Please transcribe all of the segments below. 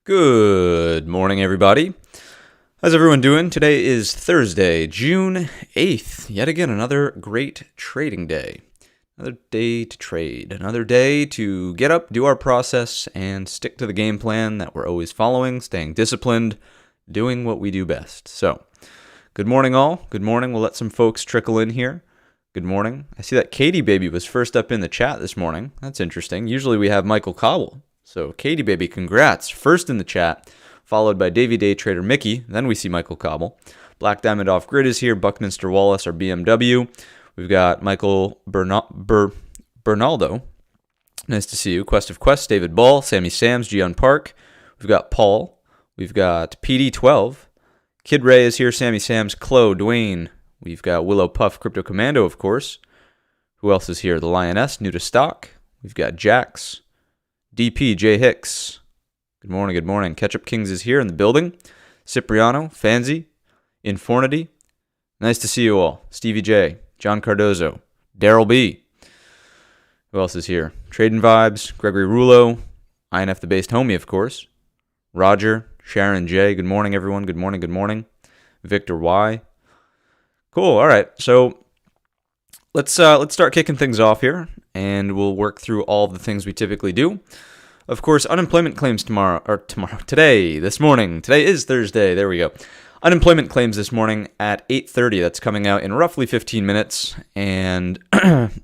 Good morning, everybody. How's everyone doing? Today is Thursday, June 8th. Yet again, another great trading day. Another day to trade. Another day to get up, do our process, and stick to the game plan that we're always following, staying disciplined, doing what we do best. So, good morning, all. Good morning. We'll let some folks trickle in here. Good morning. I see that Katie Baby was first up in the chat this morning. That's interesting. Usually we have Michael Cobble. So, Katie Baby, congrats. First in the chat, followed by Davy Day Trader Mickey. Then we see Michael Cobble. Black Diamond Off Grid is here. Buckminster Wallace, our BMW. We've got Michael Bernaldo. Nice to see you. Quest of Quest, David Ball, Sammy Sams, Gian Park. We've got Paul. We've got PD12. Kid Ray is here. Sammy Sams, Chloe, Dwayne. We've got Willow Puff, Crypto Commando, of course. Who else is here? The Lioness, new to stock. We've got Jax. DP, J. Hicks. Good morning, good morning. Ketchup Kings is here in the building. Cipriano, Fanzi, Infornity. Nice to see you all. Stevie J, John Cardozo, Daryl B. Who else is here? Trading Vibes, Gregory Rulo, INF the Based Homie, of course. Roger, Sharon J. Good morning, everyone. Good morning, good morning. Victor Y. Cool, all right. So let's start kicking things off here, and we'll work through all the things we typically do. Of course, unemployment claims today, this morning. Today is Thursday. There we go. Unemployment claims this morning at 8:30. That's coming out in roughly 15 minutes. And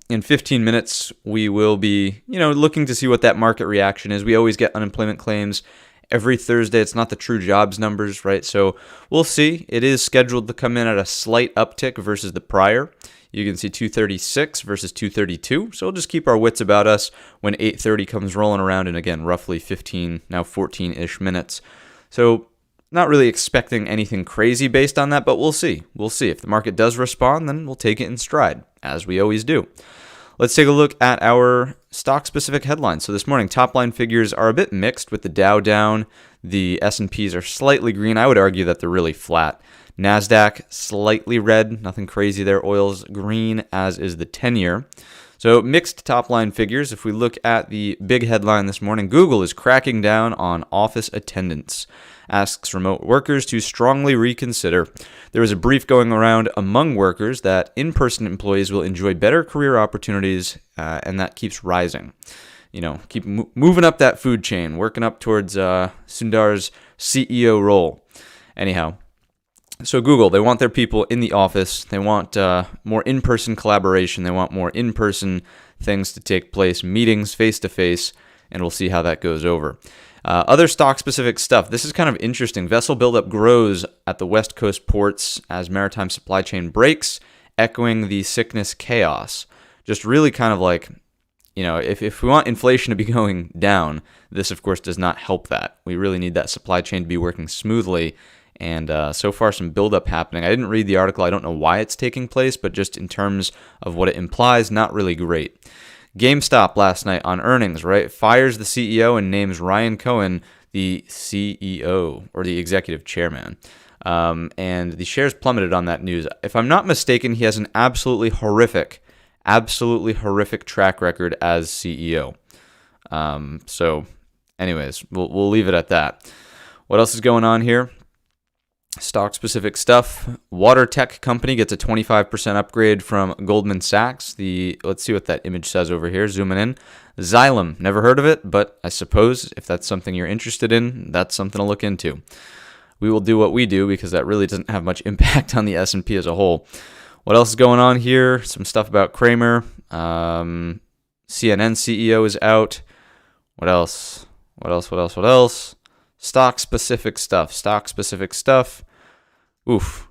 in 15 minutes, we will be, looking to see what that market reaction is. We always get unemployment claims every Thursday. It's not the true jobs numbers, right? So we'll see. It is scheduled to come in at a slight uptick versus the prior. You can see 236 versus 232. So we'll just keep our wits about us when 8:30 comes rolling around in, again, roughly 15, now 14-ish minutes. So not really expecting anything crazy based on that, but we'll see. We'll see. If the market does respond, then we'll take it in stride, as we always do. Let's take a look at our stock-specific headlines. So this morning, top-line figures are a bit mixed with the Dow down. The S&Ps are slightly green. I would argue that they're really flat. NASDAQ, slightly red, nothing crazy there. Oil's green, as is the 10-year. So mixed top-line figures. If we look at the big headline this morning, Google is cracking down on office attendance. Asks remote workers to strongly reconsider. There was a brief going around among workers that in-person employees will enjoy better career opportunities, and that keeps rising. Keep moving up that food chain, working up towards Sundar's CEO role. Anyhow, so Google, they want their people in the office. They want more in-person collaboration. They want more in-person things to take place, meetings face-to-face, and we'll see how that goes over. Other stock-specific stuff. This is kind of interesting. Vessel buildup grows at the West Coast ports as maritime supply chain breaks, echoing the sickness chaos. Just really kind of like, if we want inflation to be going down, this, of course, does not help that. We really need that supply chain to be working smoothly. And so far, some buildup happening. I didn't read the article. I don't know why it's taking place, but just in terms of what it implies, not really great. GameStop last night on earnings, right? Fires the CEO and names Ryan Cohen the CEO, or the executive chairman. And the shares plummeted on that news. If I'm not mistaken, he has an absolutely horrific track record as CEO. So anyways, we'll leave it at that. What else is going on here? Stock-specific stuff. Water tech company gets a 25% upgrade from Goldman Sachs. Let's see what that image says over here. Zooming in. Xylem. Never heard of it, but I suppose if that's something you're interested in, that's something to look into. We will do what we do because that really doesn't have much impact on the S&P as a whole. What else is going on here? Some stuff about Kramer. CNN CEO is out. What else? Stock-specific stuff. Oof.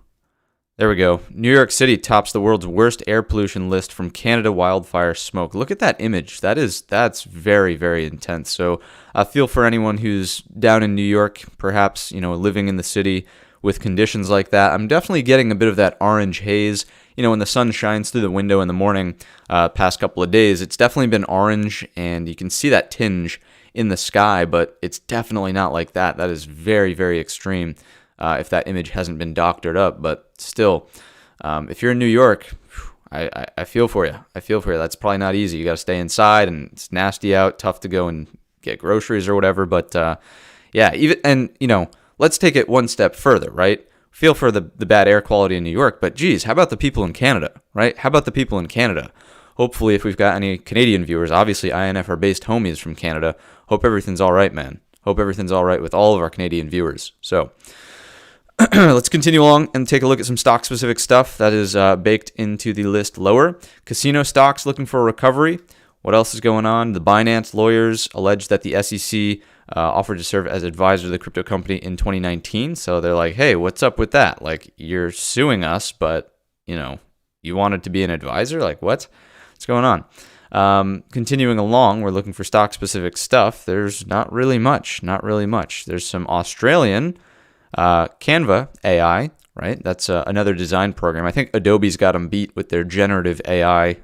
There we go. New York City tops the world's worst air pollution list from Canada wildfire smoke. Look at that image. That's very, very intense. So I feel for anyone who's down in New York, perhaps, living in the city with conditions like that. I'm definitely getting a bit of that orange haze. When the sun shines through the window in the morning, past couple of days, it's definitely been orange, and you can see that tinge in the sky, but it's definitely not like that. That is very, very extreme if that image hasn't been doctored up. But still, if you're in New York, I feel for you. That's probably not easy. You got to stay inside, and it's nasty out, tough to go and get groceries or whatever. But Yeah, let's take it one step further, right? Feel for the bad air quality in New York, but geez, how about the people in Canada, right? How about the people in Canada? Hopefully, if we've got any Canadian viewers, obviously INF are based homies from Canada. Hope everything's all right, man. Hope everything's all right with all of our Canadian viewers. So let's continue along and take a look at some stock-specific stuff that is baked into the list lower. Casino stocks looking for a recovery. What else is going on? The Binance lawyers allege that the SEC offered to serve as advisor to the crypto company in 2019. So they're like, hey, what's up with that? Like, you're suing us, but, you wanted to be an advisor? Like, what? What's going on? Continuing along, we're looking for stock-specific stuff. There's not really much. There's some Australian Canva AI, right? That's another design program. I think Adobe's got them beat with their generative AI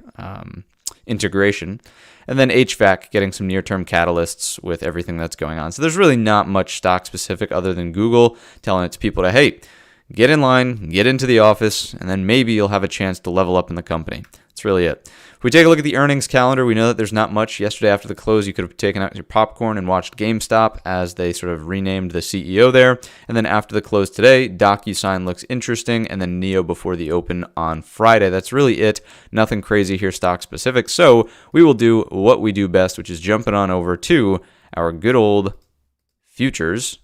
integration. And then HVAC getting some near-term catalysts with everything that's going on. So there's really not much stock-specific other than Google telling its people to, hey, get in line, get into the office, and then maybe you'll have a chance to level up in the company. That's really it. If we take a look at the earnings calendar, we know that there's not much. Yesterday after the close, you could have taken out your popcorn and watched GameStop as they sort of renamed the CEO there. And then after the close today, DocuSign looks interesting, and then NEO before the open on Friday. That's really it. Nothing crazy here stock specific. So we will do what we do best, which is jumping on over to our good old futures.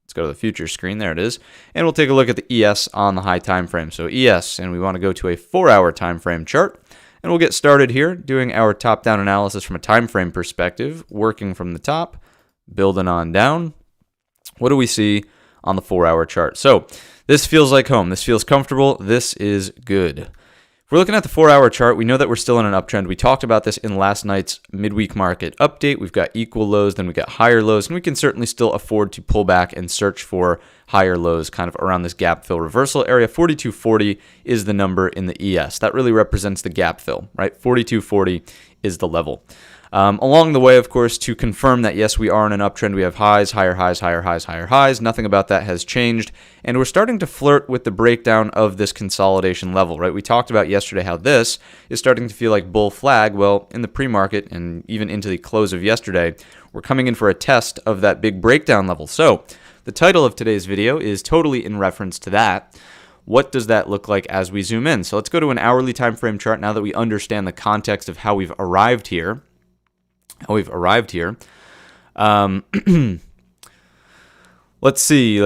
Let's go to the futures screen. There it is. And we'll take a look at the ES on the high time frame. So ES, and we want to go to a 4-hour time frame chart. And we'll get started here doing our top-down analysis from a time frame perspective, working from the top, building on down. What do we see on the 4-hour chart? So this feels like home. This feels comfortable. This is good. If we're looking at the 4-hour chart, we know that we're still in an uptrend. We talked about this in last night's midweek market update. We've got equal lows, then we got higher lows, and we can certainly still afford to pull back and search for higher lows kind of around this gap fill reversal area. 4240 is the number in the ES. That really represents the gap fill, right? 4240 is the level. Along the way, of course, to confirm that, yes, we are in an uptrend, we have highs, higher highs, higher highs, higher highs. Nothing about that has changed. And we're starting to flirt with the breakdown of this consolidation level, right? We talked about yesterday how this is starting to feel like bull flag. Well, in the pre-market and even into the close of yesterday, we're coming in for a test of that big breakdown level. So the title of today's video is totally in reference to that. What does that look like as we zoom in? So let's go to an hourly time frame chart now that we understand the context of how we've arrived here. Let's see.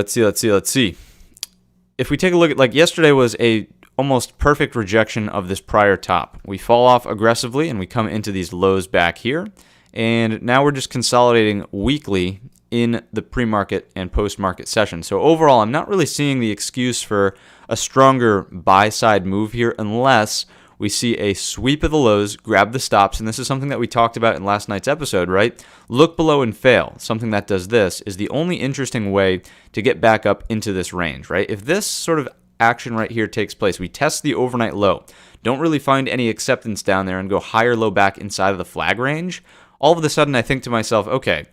If we take a look at, like, yesterday was a almost perfect rejection of this prior top. We fall off aggressively and we come into these lows back here. And now we're just consolidating weekly in the pre-market and post-market session. So overall, I'm not really seeing the excuse for a stronger buy-side move here unless we see a sweep of the lows, grab the stops, and this is something that we talked about in last night's episode, right? Look below and fail. Something that does this is the only interesting way to get back up into this range, right? If this sort of action right here takes place, we test the overnight low, don't really find any acceptance down there and go higher low back inside of the flag range, all of a sudden I think to myself, okay,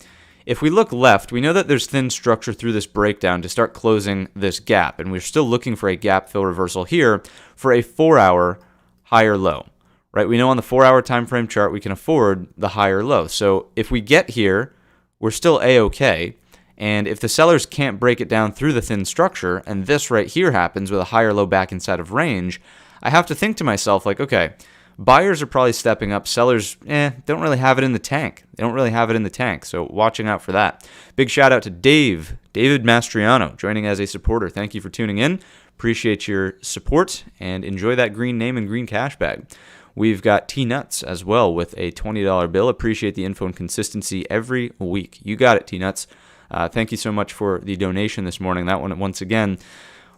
if we look left, we know that there's thin structure through this breakdown to start closing this gap, and we're still looking for a gap fill reversal here for a 4-hour higher low, right? We know on the 4-hour time frame chart we can afford the higher low. So if we get here, we're still A-okay. And if the sellers can't break it down through the thin structure, and this right here happens with a higher low back inside of range, I have to think to myself, like, okay, buyers are probably stepping up. Sellers, don't really have it in the tank. They don't really have it in the tank. So watching out for that. Big shout out to David Mastriano, joining as a supporter. Thank you for tuning in. Appreciate your support and enjoy that green name and green cash bag. We've got T-Nuts as well with a $20 bill. Appreciate the info and consistency every week. You got it, T-Nuts. Thank you so much for the donation this morning. That one, once again,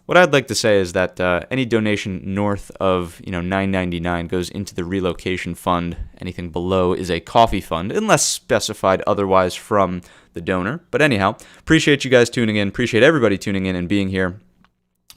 what I'd like to say is that any donation north of $9.99 goes into the relocation fund. Anything below is a coffee fund, unless specified otherwise from the donor. But anyhow, appreciate you guys tuning in. Appreciate everybody tuning in and being here.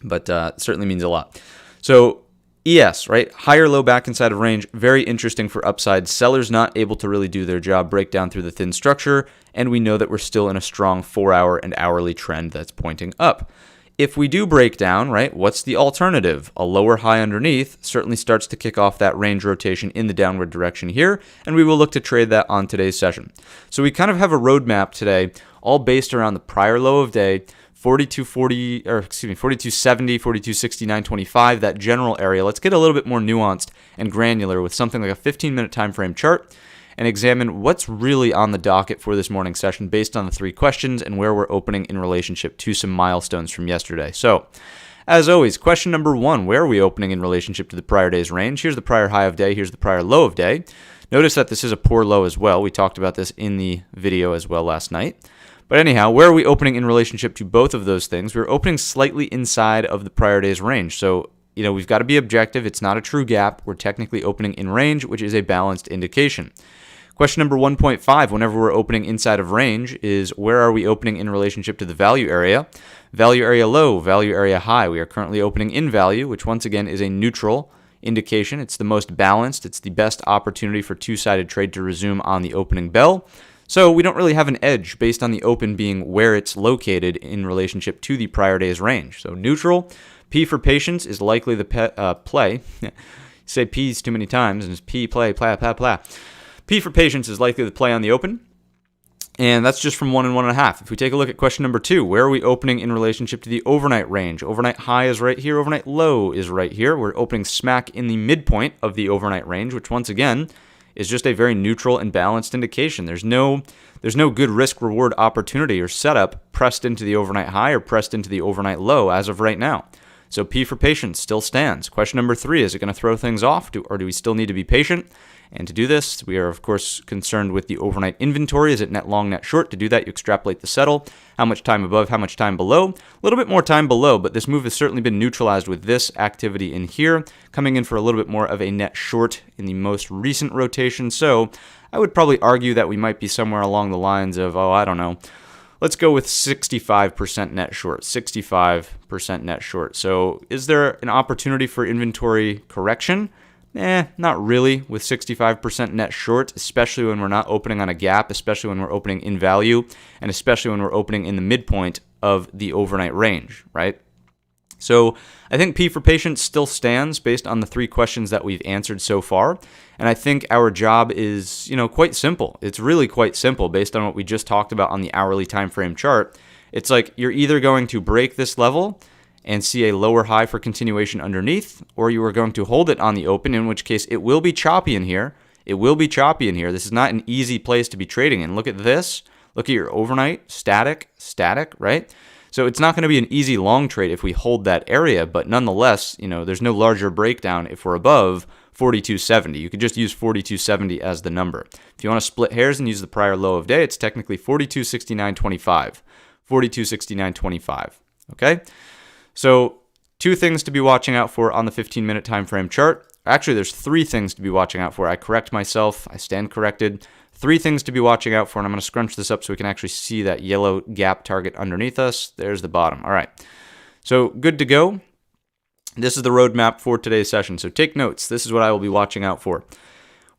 But certainly means a lot. So ES, right? Higher low back inside of range. Very interesting for upside. Sellers not able to really do their job, break down through the thin structure. And we know that we're still in a strong 4-hour and hourly trend that's pointing up. If we do break down, right, what's the alternative? A lower high underneath certainly starts to kick off that range rotation in the downward direction here, and we will look to trade that on today's session. So we kind of have a roadmap today all based around the prior low of day, 4270, 4269.25, that general area. Let's get a little bit more nuanced and granular with something like a 15-minute time frame chart and examine what's really on the docket for this morning session based on the 3 questions and where we're opening in relationship to some milestones from yesterday. So, as always, question number 1, where are we opening in relationship to the prior day's range? Here's the prior high of day, here's the prior low of day. Notice that this is a poor low as well. We talked about this in the video as well last night. But anyhow, where are we opening in relationship to both of those things? We're opening slightly inside of the prior day's range. So, we've got to be objective. It's not a true gap. We're technically opening in range, which is a balanced indication. Question number 1.5, whenever we're opening inside of range, is where are we opening in relationship to the value area? Value area low, value area high. We are currently opening in value, which once again is a neutral indication. It's the most balanced. It's the best opportunity for two-sided trade to resume on the opening bell. So we don't really have an edge based on the open being where it's located in relationship to the prior day's range. So neutral. P for patience is likely the play. You say P's too many times and it's P, play, blah, blah, blah. P for patience is likely the play on the open. And that's just from 1 and 1.5. If we take a look at question number 2, where are we opening in relationship to the overnight range? Overnight high is right here. Overnight low is right here. We're opening smack in the midpoint of the overnight range, which once again is just a very neutral and balanced indication. There's no good risk-reward opportunity or setup pressed into the overnight high or pressed into the overnight low as of right now. So P for patience still stands. Question number 3, is it going to throw things off or do we still need to be patient? And to do this, we are, of course, concerned with the overnight inventory. Is it net long, net short? To do that, you extrapolate the settle. How much time above, how much time below? A little bit more time below, but this move has certainly been neutralized with this activity in here, coming in for a little bit more of a net short in the most recent rotation. So I would probably argue that we might be somewhere along the lines of, let's go with 65% net short, 65% net short. So is there an opportunity for inventory correction? Not really with 65% net short, especially when we're not opening on a gap, especially when we're opening in value, and especially when we're opening in the midpoint of the overnight range, right? So I think P for patience still stands based on the 3 questions that we've answered so far. And I think our job is, quite simple. It's really quite simple based on what we just talked about on the hourly time frame chart. It's like you're either going to break this level and see a lower high for continuation underneath, or you are going to hold it on the open, in which case it will be choppy in here. It will be choppy in here. This is not an easy place to be trading in. Look at this. Look at your overnight, static, right? So it's not going to be an easy long trade if we hold that area, but nonetheless, there's no larger breakdown if we're above 4270. You could just use 4270 as the number. If you want to split hairs and use the prior low of day, it's technically 4269.25. 4269.25, okay? So 2 things to be watching out for on the 15-minute time frame chart. Actually, there's 3 things to be watching out for. I correct myself. I stand corrected. 3 things to be watching out for, and I'm going to scrunch this up so we can actually see that yellow gap target underneath us. There's the bottom. All right. So good to go. This is the roadmap for today's session. So take notes. This is what I will be watching out for.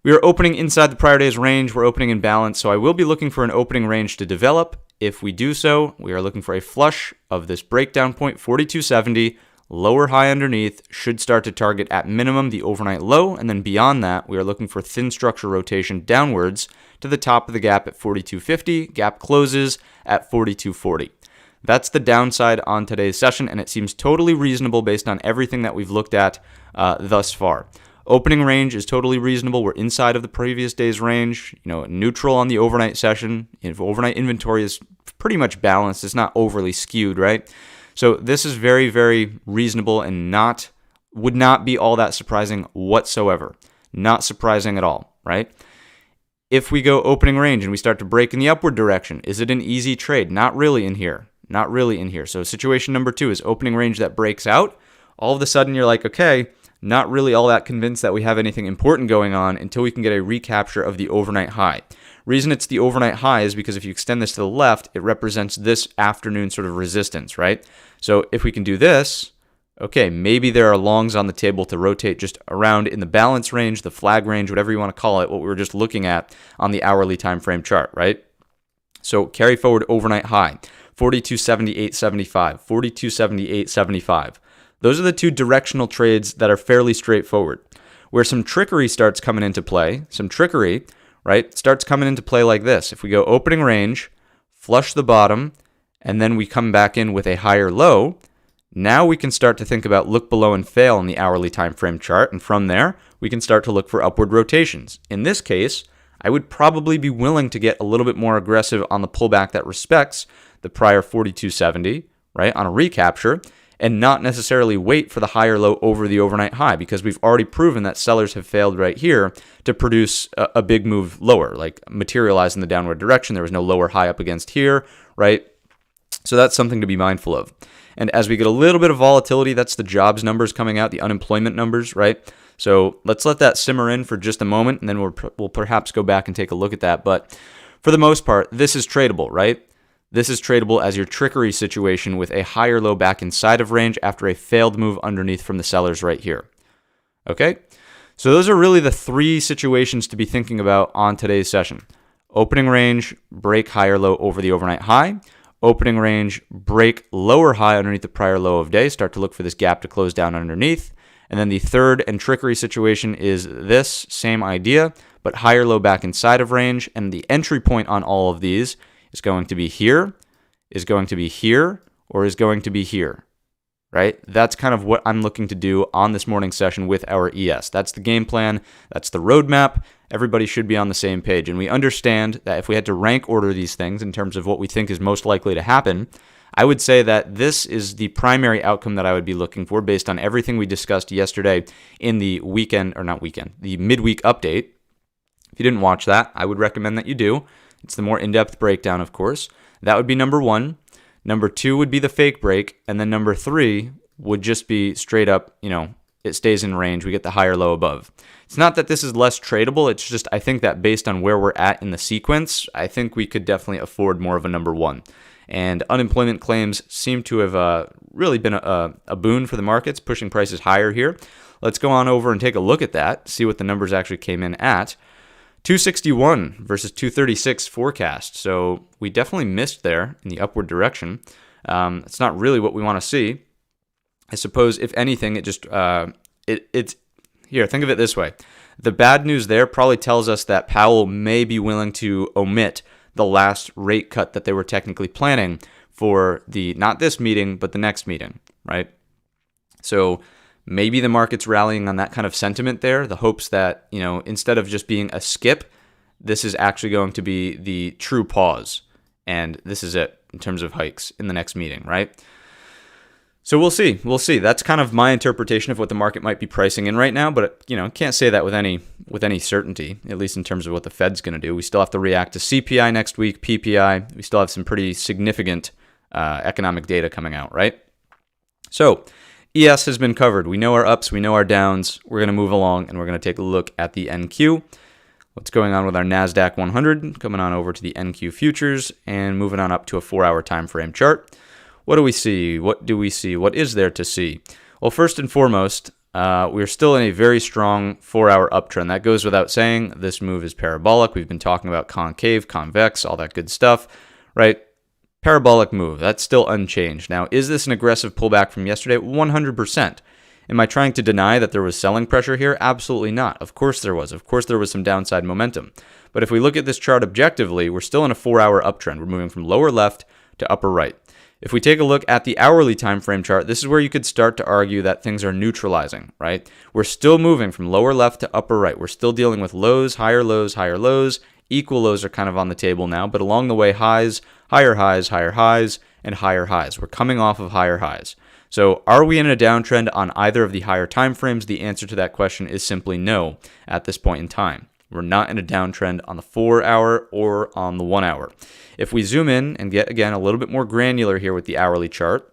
We are opening inside the prior day's range. We're opening in balance, so I will be looking for an opening range to develop. If we do so, we are looking for a flush of this breakdown point, 4270, lower high underneath, should start to target at minimum the overnight low, and then beyond that, we are looking for thin structure rotation downwards to the top of the gap at 4250, gap closes at 4240. That's the downside on today's session, and it seems totally reasonable based on everything that we've looked at thus far. Opening range is totally reasonable. We're inside of the previous day's range, neutral on the overnight session. If overnight inventory is pretty much balanced, it's not overly skewed, right? So this is very, very reasonable and would not be all that surprising whatsoever. Not surprising at all, right? If we go opening range and we start to break in the upward direction, is it an easy trade? Not really in here. Not really in here. So situation number 2 is opening range that breaks out. All of a sudden you're like, okay, not really all that convinced that we have anything important going on until we can get a recapture of the overnight high. Reason it's the overnight high is because if you extend this to the left, it represents this afternoon sort of resistance, right? So if we can do this, okay, maybe there are longs on the table to rotate just around in the balance range, the flag range, whatever you want to call it, what we were just looking at on the hourly time frame chart, right? So carry forward overnight high, 4278.75, 4278.75. Those are the 2 directional trades that are fairly straightforward. Where some trickery starts coming into play, right, starts coming into play like this. If we go opening range, flush the bottom, and then we come back in with a higher low, now we can start to think about look below and fail in the hourly time frame chart, and from there, we can start to look for upward rotations. In this case, I would probably be willing to get a little bit more aggressive on the pullback that respects the prior 4270, right, on a recapture, and not necessarily wait for the higher low over the overnight high, because we've already proven that sellers have failed right here to produce a big move lower, like materialize in the downward direction. There was no lower high up against here, right? So that's something to be mindful of. And as we get a little bit of volatility, that's the jobs numbers coming out, the unemployment numbers, right? So let's let that simmer in for just a moment, and then we'll perhaps go back and take a look at that. But for the most part, this is tradable, right? This is tradable as your trickery situation with a higher low back inside of range after a failed move underneath from the sellers right here. Okay? So those are really the three situations to be thinking about on today's session. Opening range, break higher low over the overnight high. Opening range, break lower high underneath the prior low of day. Start to look for this gap to close down underneath. And then the third and trickery situation is this same idea, but higher low back inside of range. And the entry point on all of these is going to be here, is going to be here, or is going to be here, right? That's kind of what I'm looking to do on this morning's session with our ES. That's the game plan. That's the roadmap. Everybody should be on the same page. And we understand that if we had to rank order these things in terms of what we think is most likely to happen, I would say that this is the primary outcome that I would be looking for based on everything we discussed yesterday in the the midweek update. If you didn't watch that, I would recommend that you do. It's the more in-depth breakdown, of course. That would be number one. Number two would be the fake break. And then number three would just be straight up, it stays in range. We get the higher low above. It's not that this is less tradable. It's just I think that based on where we're at in the sequence, I think we could definitely afford more of a number one. And unemployment claims seem to have really been a boon for the markets, pushing prices higher here. Let's go on over and take a look at that, see what the numbers actually came in at. 261 versus 236 forecast. So we definitely missed there in the upward direction. It's not really what we want to see. I suppose, if anything, it just it's here. Think of it this way: the bad news there probably tells us that Powell may be willing to omit the last rate cut that they were technically planning for not this meeting, but the next meeting, right? So maybe the market's rallying on that kind of sentiment there, the hopes that, instead of just being a skip, this is actually going to be the true pause. And this is it in terms of hikes in the next meeting, right? So we'll see. We'll see. That's kind of my interpretation of what the market might be pricing in right now, but can't say that with any certainty, at least in terms of what the Fed's going to do. We still have to react to CPI next week, PPI. We still have some pretty significant economic data coming out, right? So ES has been covered. We know our ups, we know our downs. We're going to move along, and we're going to take a look at the NQ. What's going on with our NASDAQ 100? Coming on over to the NQ futures and moving on up to a 4-hour time frame chart. What do we see? What do we see? What is there to see? Well, first and foremost, we're still in a very strong 4-hour uptrend. That goes without saying. This move is parabolic. We've been talking about concave, convex, all that good stuff, right? Parabolic move. That's still unchanged. Now, is this an aggressive pullback from yesterday? 100%. Am I trying to deny that there was selling pressure here? Absolutely not. Of course there was. Of course there was some downside momentum. But if we look at this chart objectively, we're still in a 4-hour uptrend. We're moving from lower left to upper right. If we take a look at the hourly time frame chart, this is where you could start to argue that things are neutralizing, right? We're still moving from lower left to upper right. We're still dealing with lows, higher lows, higher lows. Equal lows are kind of on the table now, but along the way, highs, higher highs, and higher highs. We're coming off of higher highs. So are we in a downtrend on either of the higher time frames? The answer to that question is simply no at this point in time. We're not in a downtrend on the 4-hour or on the 1-hour. If we zoom in and get, again, a little bit more granular here with the hourly chart,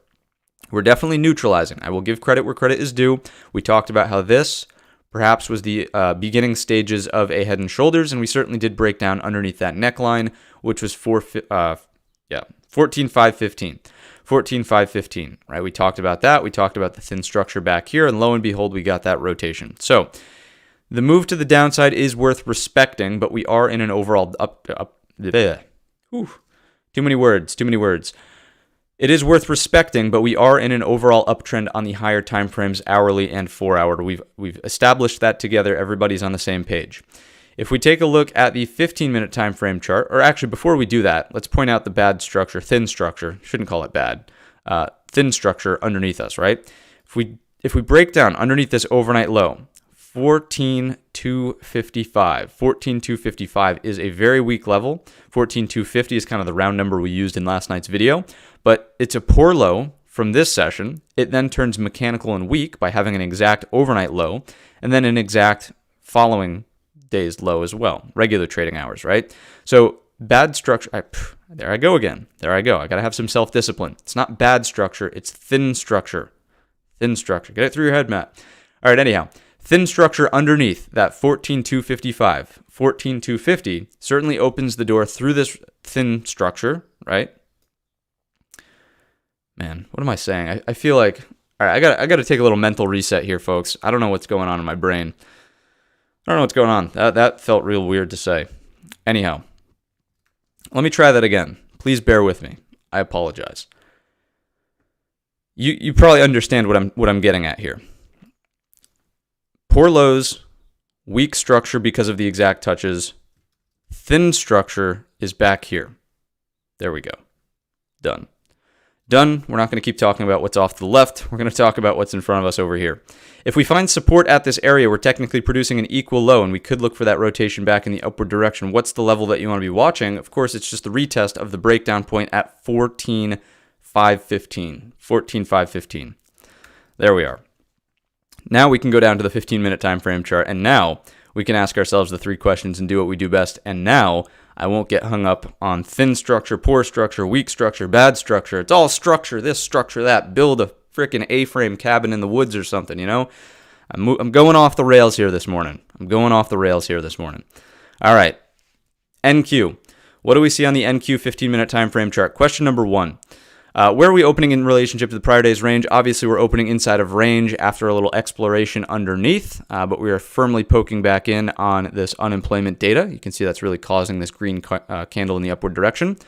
we're definitely neutralizing. I will give credit where credit is due. We talked about how this perhaps was the beginning stages of a head and shoulders, and we certainly did break down underneath that neckline, which was 14,515. 14,515, right? We talked about that. We talked about the thin structure back here, and lo and behold, we got that rotation. So the move to the downside is worth respecting, but we are in an overall too many words. It is worth respecting, but we are in an overall uptrend on the higher time frames, hourly and 4-hour. We've established that together. Everybody's on the same page. If we take a look at the 15-minute time frame chart, or actually before we do that, let's point out the bad structure, thin structure, shouldn't call it bad, thin structure underneath us, right? If we break down underneath this overnight low, 14,255. 14,255 is a very weak level. 14,250 is kind of the round number we used in last night's video, but it's a poor low from this session. It then turns mechanical and weak by having an exact overnight low and then an exact following day's low as well, regular trading hours, right? So bad structure, there I go again. There I go. I got to have some self-discipline. It's not bad structure, it's thin structure. Thin structure. Get it through your head, Matt. All right, anyhow. Thin structure underneath that 14,255, 14,250 certainly opens the door through this thin structure, right? Man, what am I saying? I feel like, all right, I got to take a little mental reset here, folks. I don't know what's going on in my brain. I don't know what's going on. That felt real weird to say. Anyhow, let me try that again. Please bear with me. I apologize. You probably understand what I'm getting at here. Poor lows, weak structure because of the exact touches. Thin structure is back here. There we go. Done. Done. We're not going to keep talking about what's off to the left. We're going to talk about what's in front of us over here. If we find support at this area, we're technically producing an equal low, and we could look for that rotation back in the upward direction. What's the level that you want to be watching? Of course, it's just the retest of the breakdown point at 14,515. 14,515. There we are. Now we can go down to the 15-minute time frame chart, and now we can ask ourselves the three questions and do what we do best. And now I won't get hung up on thin structure, poor structure, weak structure, bad structure. It's all structure, this, structure, that. Build a freaking A-frame cabin in the woods or something, you know? I'm going off the rails here this morning. All right, NQ. What do we see on the NQ 15-minute time frame chart? Question number one. Where are we opening in relationship to the prior day's range? Obviously, we're opening inside of range after a little exploration underneath, but we are firmly poking back in on this unemployment data. You can see that's really causing this green candle in the upward direction.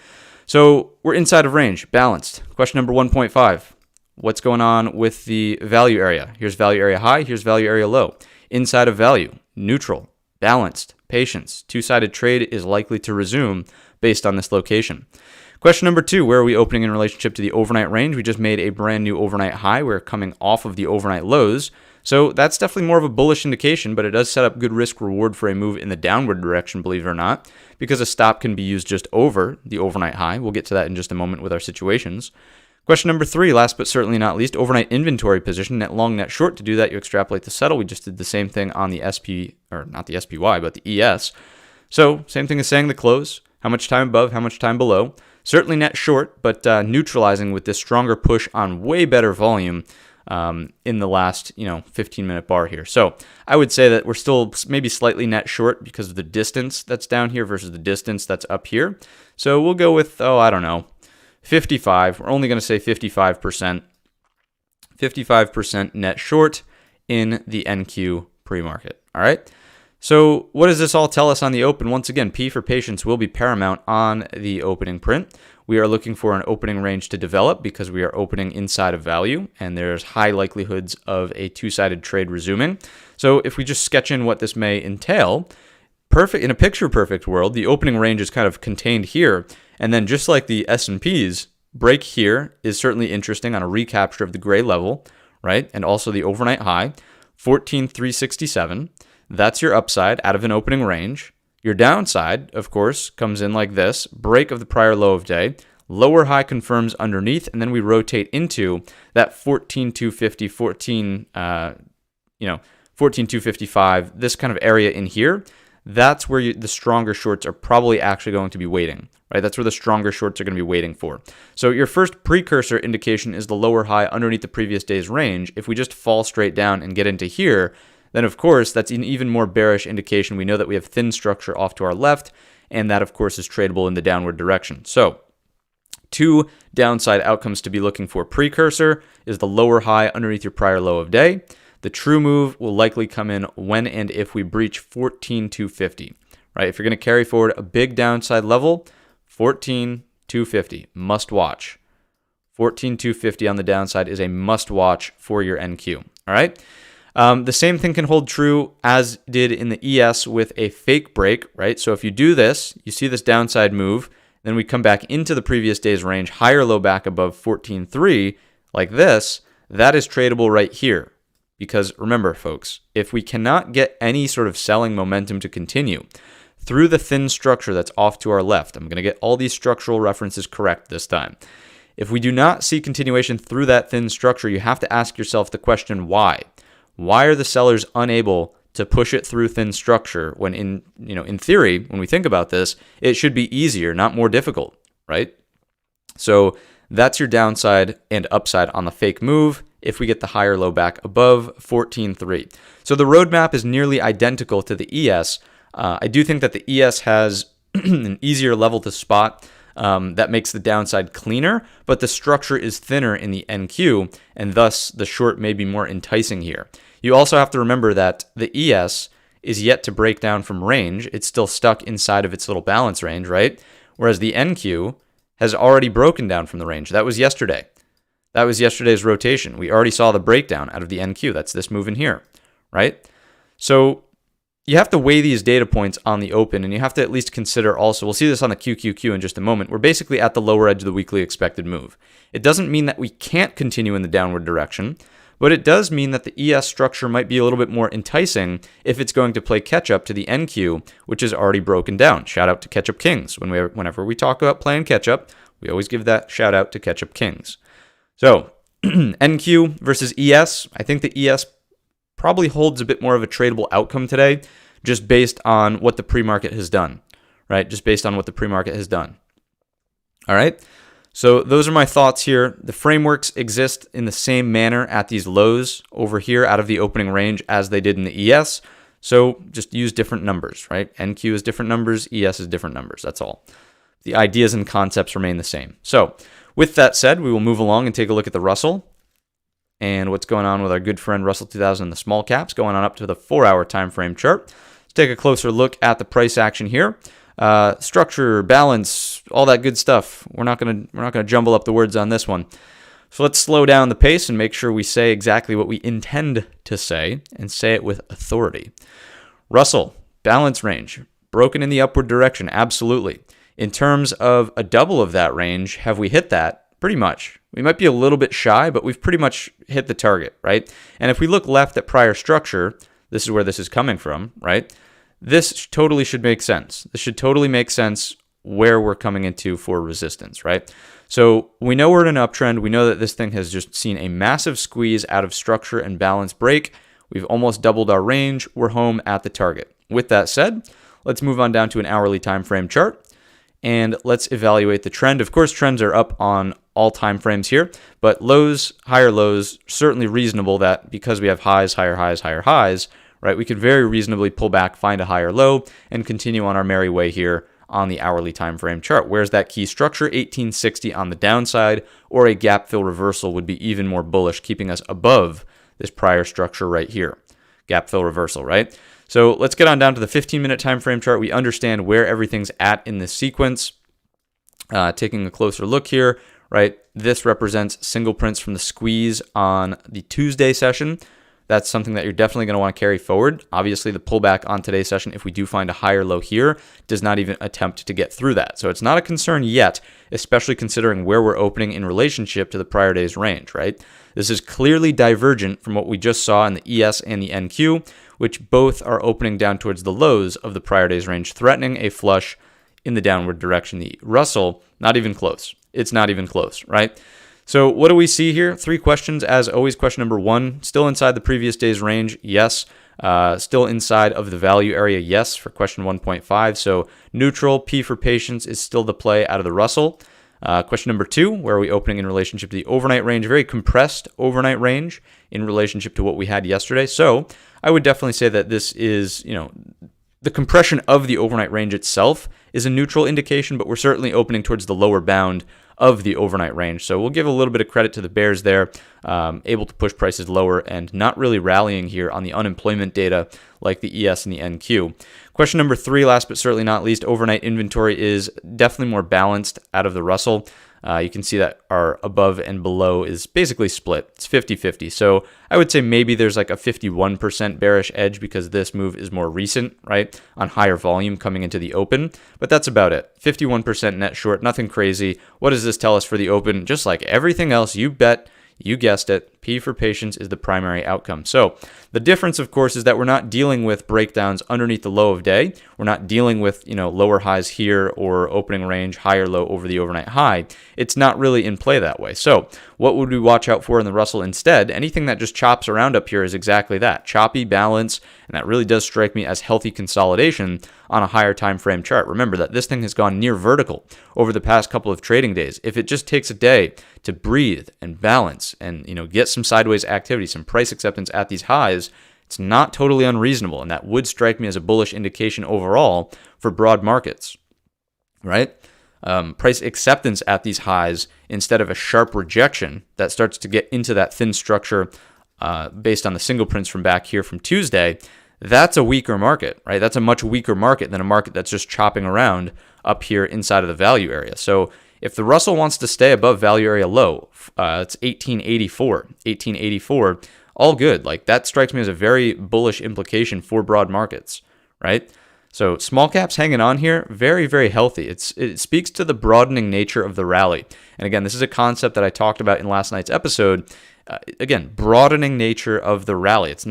So we're inside of range, balanced. Question number 1.5. What's going on with the value area? Here's value area high, here's value area low. Inside of value, neutral, balanced, patience. Two-sided trade is likely to resume based on this location. Question number 2, where are we opening in relationship to the overnight range? We just made a brand new overnight high. We're coming off of the overnight lows. So that's definitely more of a bullish indication, but it does set up good risk reward for a move in the downward direction, believe it or not, because a stop can be used just over the overnight high. We'll get to that in just a moment with our situations. Question number 3, last but certainly not least, overnight inventory position, net long, net short. To do that, you extrapolate the settle. We just did the same thing on the SP, or not the SPY, but the ES. So same thing as saying the close. How much time above, how much time below. Certainly net short, but neutralizing with this stronger push on way better volume in the last 15-minute bar here. So I would say that we're still maybe slightly net short because of the distance that's down here versus the distance that's up here. So we'll go with, 55. We're only going to say 55%. 55% net short in the NQ pre-market. All right. So what does this all tell us on the open? Once again, P for patience will be paramount on the opening print. We are looking for an opening range to develop because we are opening inside of value, and there's high likelihoods of a two-sided trade resuming. So if we just sketch in what this may entail, in a picture-perfect world, the opening range is kind of contained here, and then just like the S&Ps, break here is certainly interesting on a recapture of the gray level, right? And also the overnight high, 14,367. That's your upside out of an opening range. Your downside, of course, comes in like this. Break of the prior low of day. Lower high confirms underneath, and then we rotate into that 14,250, 14,255, this kind of area in here. That's where the stronger shorts are probably actually going to be waiting, right? That's where the stronger shorts are going to be waiting for. So your first precursor indication is the lower high underneath the previous day's range. If we just fall straight down and get into here, then of course that's an even more bearish indication. We know that we have thin structure off to our left, and that of course is tradable in the downward direction. So 2 downside outcomes to be looking for. Precursor is the lower high underneath your prior low of day. The true move will likely come in when and if we breach 14,250, right? If you're going to carry forward a big downside level, 14,250, must watch. 14,250 on the downside is a must watch for your NQ, all right? The same thing can hold true as did in the ES with a fake break, right? So if you do this, you see this downside move, then we come back into the previous day's range, higher low back above 14.3 like this, that is tradable right here. Because remember, folks, if we cannot get any sort of selling momentum to continue through the thin structure that's off to our left, I'm going to get all these structural references correct this time. If we do not see continuation through that thin structure, you have to ask yourself the question, why? Why are the sellers unable to push it through thin structure when in theory, when we think about this, it should be easier, not more difficult, right? So that's your downside and upside on the fake move if we get the higher low back above 14.3. So the roadmap is nearly identical to the ES. I do think that the ES has an easier level to spot that makes the downside cleaner, but the structure is thinner in the NQ, and thus the short may be more enticing here. You also have to remember that the ES is yet to break down from range. It's still stuck inside of its little balance range, right? Whereas the NQ has already broken down from the range. That was yesterday. That was yesterday's rotation. We already saw the breakdown out of the NQ. That's this move in here, right? So you have to weigh these data points on the open, and you have to at least consider also, we'll see this on the QQQ in just a moment, we're basically at the lower edge of the weekly expected move. It doesn't mean that we can't continue in the downward direction, but it does mean that the ES structure might be a little bit more enticing if it's going to play catch-up to the NQ, which is already broken down. Shout out to Catch-Up Kings. Whenever we talk about playing catch-up, we always give that shout out to Catch-Up Kings. So, NQ versus ES, I think the ES probably holds a bit more of a tradable outcome today, just based on what the pre-market has done, right? Just based on what the pre-market has done. All right? So those are my thoughts here. The frameworks exist in the same manner at these lows over here out of the opening range as they did in the ES. So just use different numbers, right? NQ is different numbers, ES is different numbers. That's all. The ideas and concepts remain the same. So with that said, we will move along and take a look at the Russell and what's going on with our good friend Russell 2000 and the small caps, going on up to the 4-hour time frame chart. Let's take a closer look at the price action here. Structure, balance, all that good stuff. We're not gonna jumble up the words on this one. So let's slow down the pace and make sure we say exactly what we intend to say and say it with authority. Russell, balance range, broken in the upward direction, absolutely. In terms of a double of that range, have we hit that? Pretty much. We might be a little bit shy, but we've pretty much hit the target, right? And if we look left at prior structure, this is where this is coming from, right? This totally should make sense. This should totally make sense where we're coming into for resistance, right? So we know we're in an uptrend. We know that this thing has just seen a massive squeeze out of structure and balance break. We've almost doubled our range. We're home at the target. With that said, let's move on down to an hourly time frame chart and let's evaluate the trend. Of course, trends are up on all time frames here, but lows, higher lows, certainly reasonable that because we have highs, higher highs, higher highs, right, we could very reasonably pull back, find a higher low, and continue on our merry way here on the hourly time frame chart. Where's that key structure? 1860 on the downside, or a gap fill reversal would be even more bullish, keeping us above this prior structure right here. Gap fill reversal, right? So let's get on down to the 15-minute time frame chart. We understand where everything's at in this sequence. Taking a closer look here, right? This represents single prints from the squeeze on the Tuesday session. That's something that you're definitely going to want to carry forward. Obviously, the pullback on today's session, if we do find a higher low here, does not even attempt to get through that. So it's not a concern yet, especially considering where we're opening in relationship to the prior day's range, right? This is clearly divergent from what we just saw in the ES and the NQ, which both are opening down towards the lows of the prior day's range, threatening a flush in the downward direction. The Russell, not even close. It's not even close, right? So what do we see here? 3 questions, as always. Question number 1, still inside the previous day's range? Yes. Still inside of the value area? Yes, for question 1.5. So neutral, P for patience, is still the play out of the Russell. Question number 2, where are we opening in relationship to the overnight range? Very compressed overnight range in relationship to what we had yesterday. So I would definitely say that this is, the compression of the overnight range itself is a neutral indication, but we're certainly opening towards the lower bound of the overnight range. So we'll give a little bit of credit to the bears there, able to push prices lower and not really rallying here on the unemployment data like the ES and the NQ. Question number 3, last but certainly not least, overnight inventory is definitely more balanced out of the Russell. You can see that our above and below is basically split. It's 50-50. So I would say maybe there's like a 51% bearish edge because this move is more recent, right? On higher volume coming into the open. But that's about it. 51% net short, nothing crazy. What does this tell us for the open? Just like everything else, you bet. You guessed it, P for patience is the primary outcome. So the difference, of course, is that we're not dealing with breakdowns underneath the low of day. We're not dealing with, lower highs here or opening range, higher low over the overnight high. It's not really in play that way. So what would we watch out for in the Russell instead? Anything that just chops around up here is exactly that. Choppy balance, and that really does strike me as healthy consolidation on a higher time frame chart. Remember that this thing has gone near vertical over the past couple of trading days. If it just takes a day to breathe and balance and get some sideways activity, some price acceptance at these highs, it's not totally unreasonable, and that would strike me as a bullish indication overall for broad markets, right? Price acceptance at these highs instead of a sharp rejection that starts to get into that thin structure based on the single prints from back here from Tuesday. That's a weaker market, right? That's a much weaker market than a market that's just chopping around up here inside of the value area. So if the Russell wants to stay above value area low, it's 1884, all good. Like that strikes me as a very bullish implication for broad markets, right? So small caps hanging on here, very, very healthy. It speaks to the broadening nature of the rally. And again, this is a concept that I talked about in last night's episode. Again, broadening nature of the rally. It's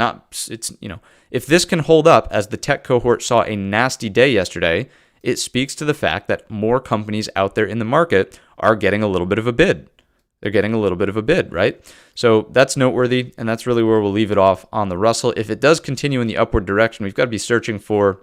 if this can hold up as the tech cohort saw a nasty day yesterday, it speaks to the fact that more companies out there in the market are getting a little bit of a bid. They're getting a little bit of a bid, right? So that's noteworthy, and that's really where we'll leave it off on the Russell. If it does continue in the upward direction, we've got to be searching for,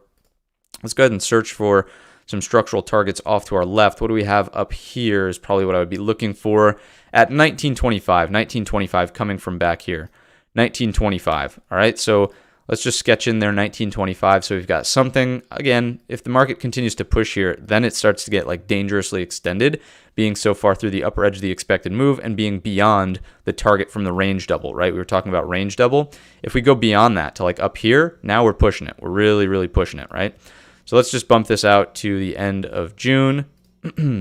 let's go ahead and search for some structural targets off to our left. What do we have up here is probably what I would be looking for at 1925 coming from back here. 1925, all right? So let's just sketch in there 1925. So we've got something, again, if the market continues to push here, then it starts to get like dangerously extended, being so far through the upper edge of the expected move and being beyond the target from the range double, right? We were talking about range double. If we go beyond that to like up here, now we're pushing it. We're really, really pushing it, right? So let's just bump this out to the end of June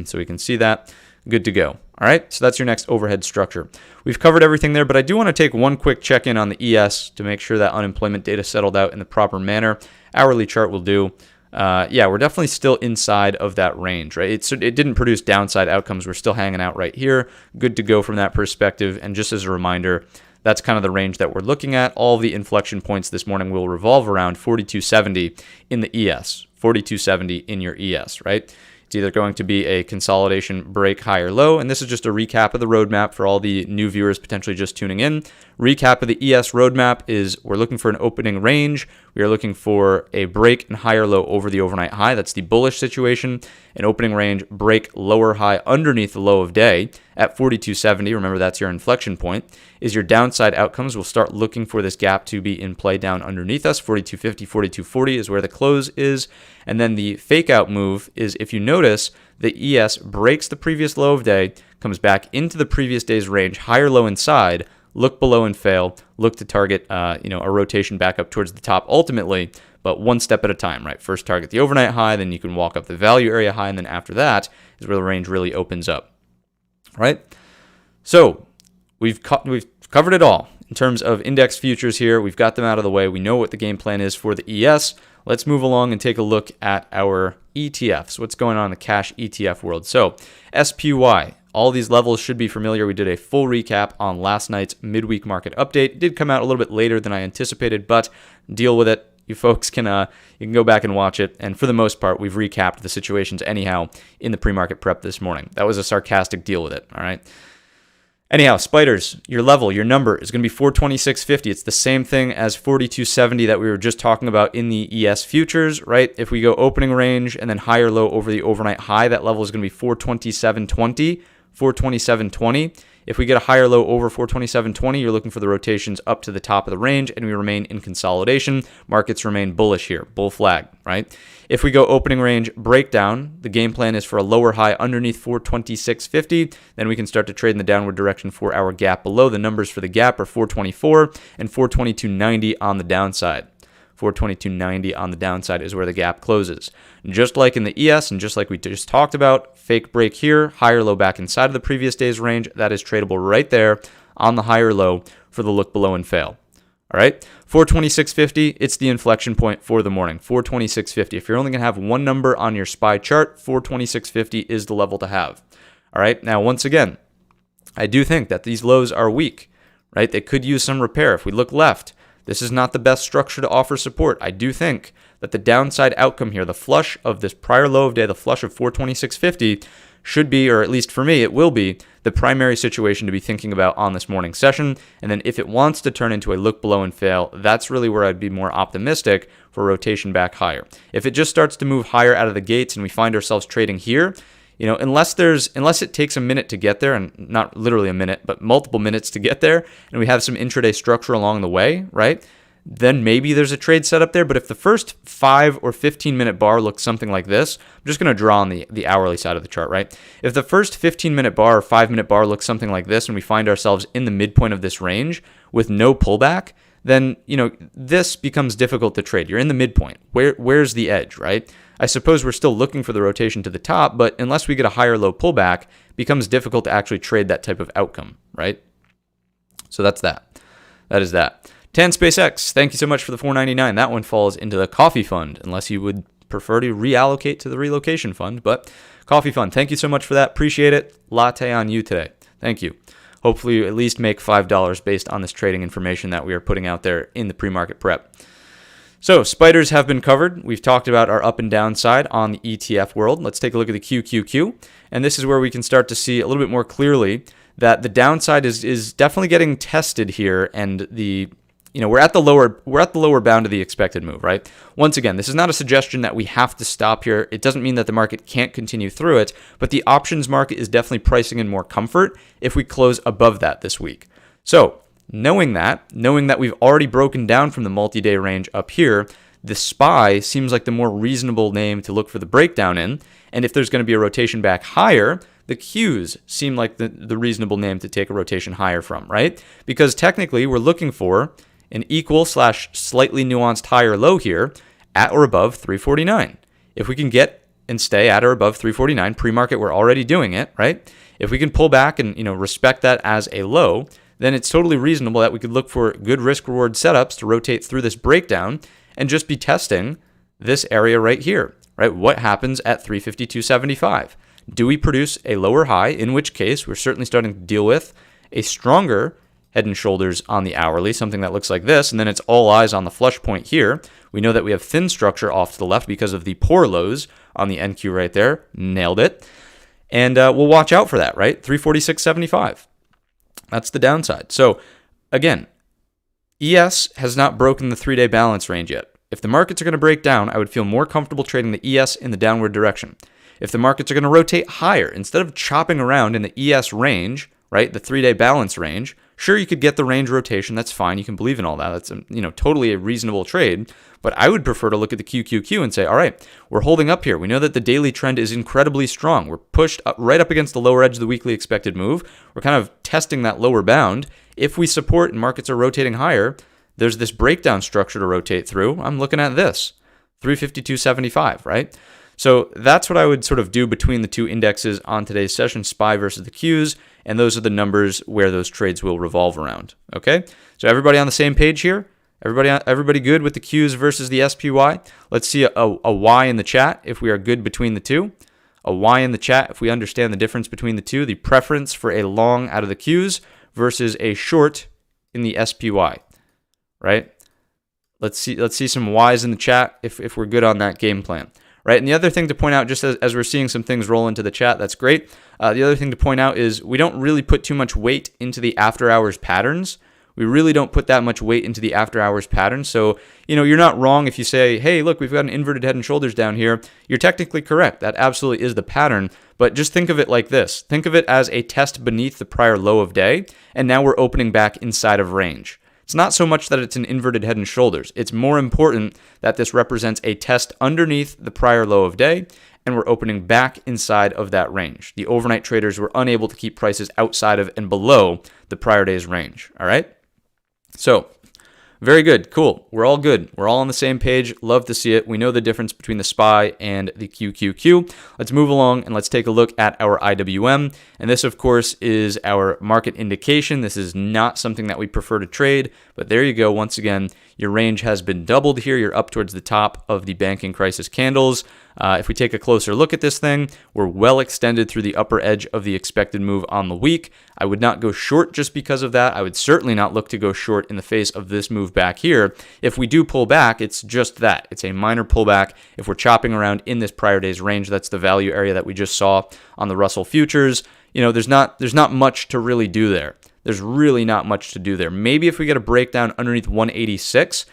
so we can see that. Good to go. All right, so that's your next overhead structure. We've covered everything there, but I do want to take one quick check-in on the ES to make sure that unemployment data settled out in the proper manner. Hourly chart will do. Yeah, we're definitely still inside of that range, right? It didn't produce downside outcomes. We're still hanging out right here. Good to go from that perspective. And just as a reminder, that's kind of the range that we're looking at. All the inflection points this morning will revolve around 4270 in the ES, 4270 in your ES, right? It's either going to be a consolidation break high or low, and this is just a recap of the roadmap for all the new viewers potentially just tuning in. Recap of the ES roadmap is we're looking for an opening range. We are looking for a break and higher low over the overnight high. That's the bullish situation. An opening range, break lower high underneath the low of day at 4270. Remember, that's your inflection point. Is your downside outcomes. We'll start looking for this gap to be in play down underneath us. 4250, 4240 is where the close is. And then the fake out move is, if you notice, the ES breaks the previous low of day, comes back into the previous day's range, higher low inside, look below and fail, look to target a rotation back up towards the top ultimately, but one step at a time, right? First target the overnight high, then you can walk up the value area high, and then after that is where the range really opens up, right? So we've covered it all in terms of index futures here. We've got them out of the way. We know what the game plan is for the ES. Let's move along and take a look at our ETFs. What's going on in the cash ETF world? So SPY, all these levels should be familiar. We did a full recap on last night's midweek market update. It did come out a little bit later than I anticipated, but deal with it. You folks can you can go back and watch it. And for the most part, we've recapped the situations anyhow in the pre-market prep this morning. That was a sarcastic deal with it, all right? Anyhow, spiders, your level, your number is going to be 426.50. It's the same thing as 4270 that we were just talking about in the ES futures, right? If we go opening range and then higher low over the overnight high, that level is going to be 427.20, 427.20. If we get a higher low over 427.20, you're looking for the rotations up to the top of the range, and we remain in consolidation. Markets remain bullish here, bull flag, right? If we go opening range breakdown, the game plan is for a lower high underneath 426.50. Then we can start to trade in the downward direction for our gap below. The numbers for the gap are 424 and 422.90 on the downside. 422.90 on the downside is where the gap closes. Just like in the ES and just like we just talked about, fake break here, higher low back inside of the previous day's range. That is tradable right there on the higher low for the look below and fail. All right, 426.50, it's the inflection point for the morning, 426.50. If you're only going to have one number on your SPY chart, 426.50 is the level to have. All right, now once again, I do think that these lows are weak, right? They could use some repair. If we look left, this is not the best structure to offer support. I do think that the downside outcome here, the flush of this prior low of day, the flush of 426.50, should be, or at least for me, it will be, the primary situation to be thinking about on this morning session. And then if it wants to turn into a look below and fail, that's really where I'd be more optimistic for rotation back higher. If it just starts to move higher out of the gates and we find ourselves trading here, unless it takes a minute to get there, and not literally a minute, but multiple minutes to get there, and we have some intraday structure along the way, right? Then maybe there's a trade set up there. But if the first 5 or 15 minute bar looks something like this, I'm just going to draw on the hourly side of the chart, right? If the first 15 minute bar or 5 minute bar looks something like this and we find ourselves in the midpoint of this range with no pullback, then, this becomes difficult to trade. You're in the midpoint. Where's the edge, right? I suppose we're still looking for the rotation to the top, but unless we get a higher low pullback, it becomes difficult to actually trade that type of outcome, right? So that's that. That is that. Tan SpaceX, thank you so much for the $4.99. That one falls into the coffee fund, unless you would prefer to reallocate to the relocation fund. But coffee fund, thank you so much for that. Appreciate it. Latte on you today. Thank you. Hopefully you at least make $5 based on this trading information that we are putting out there in the pre-market prep. So spiders have been covered. We've talked about our up and down side on the ETF world. Let's take a look at the QQQ. And this is where we can start to see a little bit more clearly that the downside is definitely getting tested here, and we're at the lower bound of the expected move, right? Once again, this is not a suggestion that we have to stop here. It doesn't mean that the market can't continue through it, but the options market is definitely pricing in more comfort if we close above that this week. So knowing that we've already broken down from the multi-day range up here, the SPY seems like the more reasonable name to look for the breakdown in. And if there's going to be a rotation back higher, the Qs seem like the reasonable name to take a rotation higher from, right? Because technically we're looking for an equal / slightly nuanced higher low here at or above 349. If we can get and stay at or above 349, pre-market we're already doing it, right? If we can pull back and respect that as a low, then it's totally reasonable that we could look for good risk reward setups to rotate through this breakdown and just be testing this area right here, right? What happens at 352.75? Do we produce a lower high, in which case we're certainly starting to deal with a stronger head and shoulders on the hourly, something that looks like this, and then it's all eyes on the flush point here. We know that we have thin structure off to the left because of the poor lows on the NQ right there. Nailed it. And we'll watch out for that, right? 346.75. That's the downside. So again, ES has not broken the 3-day balance range yet. If the markets are going to break down, I would feel more comfortable trading the ES in the downward direction. If the markets are going to rotate higher, instead of chopping around in the ES range, right, the 3-day balance range, sure, you could get the range rotation. That's fine. You can believe in all that. That's totally a reasonable trade. But I would prefer to look at the QQQ and say, all right, we're holding up here. We know that the daily trend is incredibly strong. We're pushed up, right up against the lower edge of the weekly expected move. We're kind of testing that lower bound. If we support and markets are rotating higher, there's this breakdown structure to rotate through. I'm looking at this, 352.75, right? So that's what I would sort of do between the two indexes on today's session, SPY versus the Qs, and those are the numbers where those trades will revolve around, okay? So everybody on the same page here? Everybody good with the Qs versus the SPY? Let's see a Y in the chat if we are good between the two. A Y in the chat if we understand the difference between the two, the preference for a long out of the Qs versus a short in the SPY, right? Let's see some Ys in the chat if we're good on that game plan. Right, and the other thing to point out, just as we're seeing some things roll into the chat, that's great. The other thing to point out is we don't really put too much weight into the after hours patterns. We really don't put that much weight into the after hours patterns. So, you're not wrong if you say, hey, look, we've got an inverted head and shoulders down here. You're technically correct. That absolutely is the pattern. But just think of it like this. Think of it as a test beneath the prior low of day, and now we're opening back inside of range. It's not so much that it's an inverted head and shoulders. It's more important that this represents a test underneath the prior low of day, and we're opening back inside of that range. The overnight traders were unable to keep prices outside of and below the prior day's range, all right? So Very good. Cool. We're all good. We're all on the same page. Love to see it. We know the difference between the SPY and the QQQ. Let's move along and let's take a look at our IWM. And this, of course, is our market indication. This is not something that we prefer to trade, but there you go. Once again, your range has been doubled here. You're up towards the top of the banking crisis candles. If we take a closer look at this thing, we're well extended through the upper edge of the expected move on the week. I would not go short just because of that. I would certainly not look to go short in the face of this move back here. If we do pull back, it's just that. It's a minor pullback. If we're chopping around in this prior day's range, that's the value area that we just saw on the Russell futures. There's not much to really do there. There's really not much to do there. Maybe if we get a breakdown underneath 186,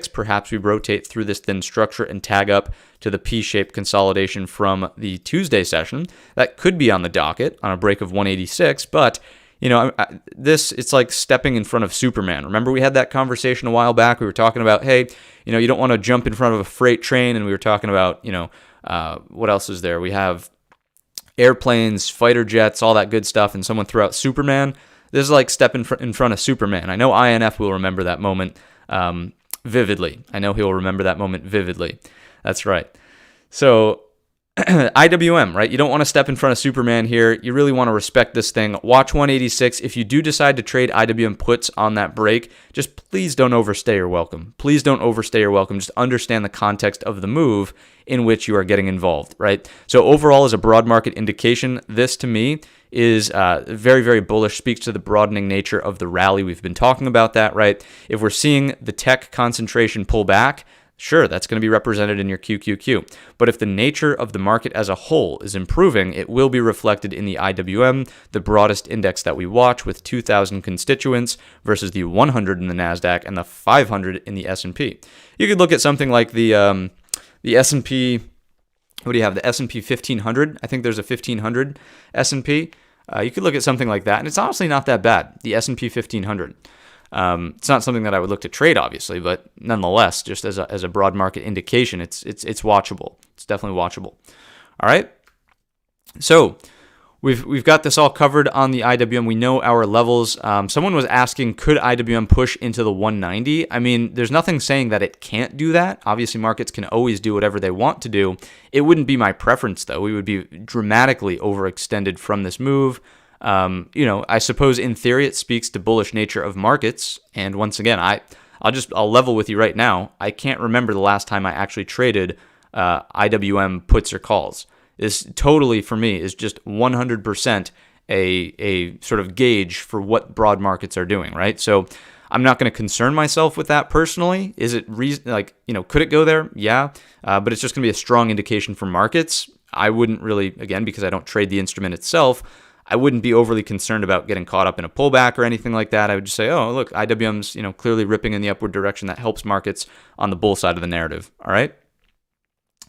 perhaps we rotate through this thin structure and tag up to the P-shaped consolidation from the Tuesday session. That could be on the docket on a break of 186, but it's like stepping in front of Superman. Remember we had that conversation a while back? We were talking about, hey, you don't want to jump in front of a freight train, and we were talking about, what else is there? We have airplanes, fighter jets, all that good stuff, and someone threw out Superman. This is like stepping in front of Superman. I know INF will remember that moment vividly. I know he'll remember that moment vividly. That's right. So IWM, right? You don't want to step in front of Superman here. You really want to respect this thing. Watch 186. If you do decide to trade IWM puts on that break, just please don't overstay your welcome. Please don't overstay your welcome. Just understand the context of the move in which you are getting involved, right? So overall, as a broad market indication, this to me is very, very bullish, speaks to the broadening nature of the rally. We've been talking about that, right? If we're seeing the tech concentration pull back, sure, that's going to be represented in your QQQ. But if the nature of the market as a whole is improving, it will be reflected in the IWM, the broadest index that we watch with 2,000 constituents versus the 100 in the NASDAQ and the 500 in the S&P. You could look at something like the S&P. What do you have? The S&P 1500. I think there's a 1500 S&P. You could look at something like that, and it's honestly not that bad, the S&P 1500. It's not something that I would look to trade, obviously, but nonetheless, just as a broad market indication, it's watchable. It's definitely watchable. All right. So we've got this all covered on the IWM. We know our levels. Someone was asking, could IWM push into the 190? I mean, there's nothing saying that it can't do that. Obviously, markets can always do whatever they want to do. It wouldn't be my preference, though. We would be dramatically overextended from this move. I suppose in theory it speaks to bullish nature of markets. And once again, I'll level with you right now. I can't remember the last time I actually traded IWM puts or calls. This totally, for me, is just 100% a sort of gauge for what broad markets are doing, right? So I'm not going to concern myself with that personally. Is it could it go there? Yeah, but it's just going to be a strong indication for markets. I wouldn't really, again, because I don't trade the instrument itself, I wouldn't be overly concerned about getting caught up in a pullback or anything like that. I would just say, oh, look, IWM's clearly ripping in the upward direction. That helps markets on the bull side of the narrative. All right,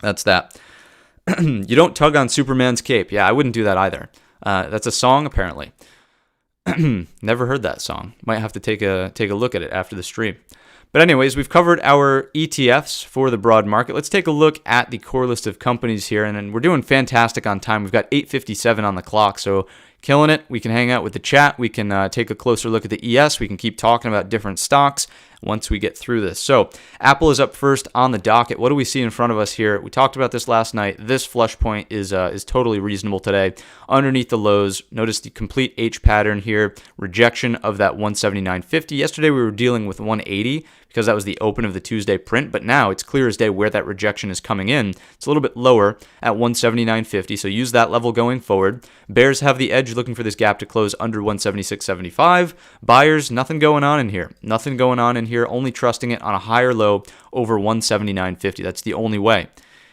that's that. You don't tug on Superman's cape. Yeah, I wouldn't do that either. That's a song, apparently. Never heard that song. Might have to take a look at it after the stream. But anyways, we've covered our ETFs for the broad market. Let's take a look at the core list of companies here, and then we're doing fantastic on time. We've got 8:57 on the clock, so killing it. We can hang out with the chat. We can take a closer look at the ES. We can keep talking about different stocks once we get through this. So Apple is up first on the docket. What do we see in front of us here? We talked about this last night. This flush point is totally reasonable today. Underneath the lows, notice the complete H pattern here. Rejection of that 179.50. Yesterday we were dealing with 180 because that was the open of the Tuesday print, but now it's clear as day where that rejection is coming in. It's a little bit lower at 179.50, so use that level going forward. Bears have the edge looking for this gap to close under 176.75. Buyers, nothing going on in here. Nothing going on in here, only trusting it on a higher low over 179.50. That's the only way.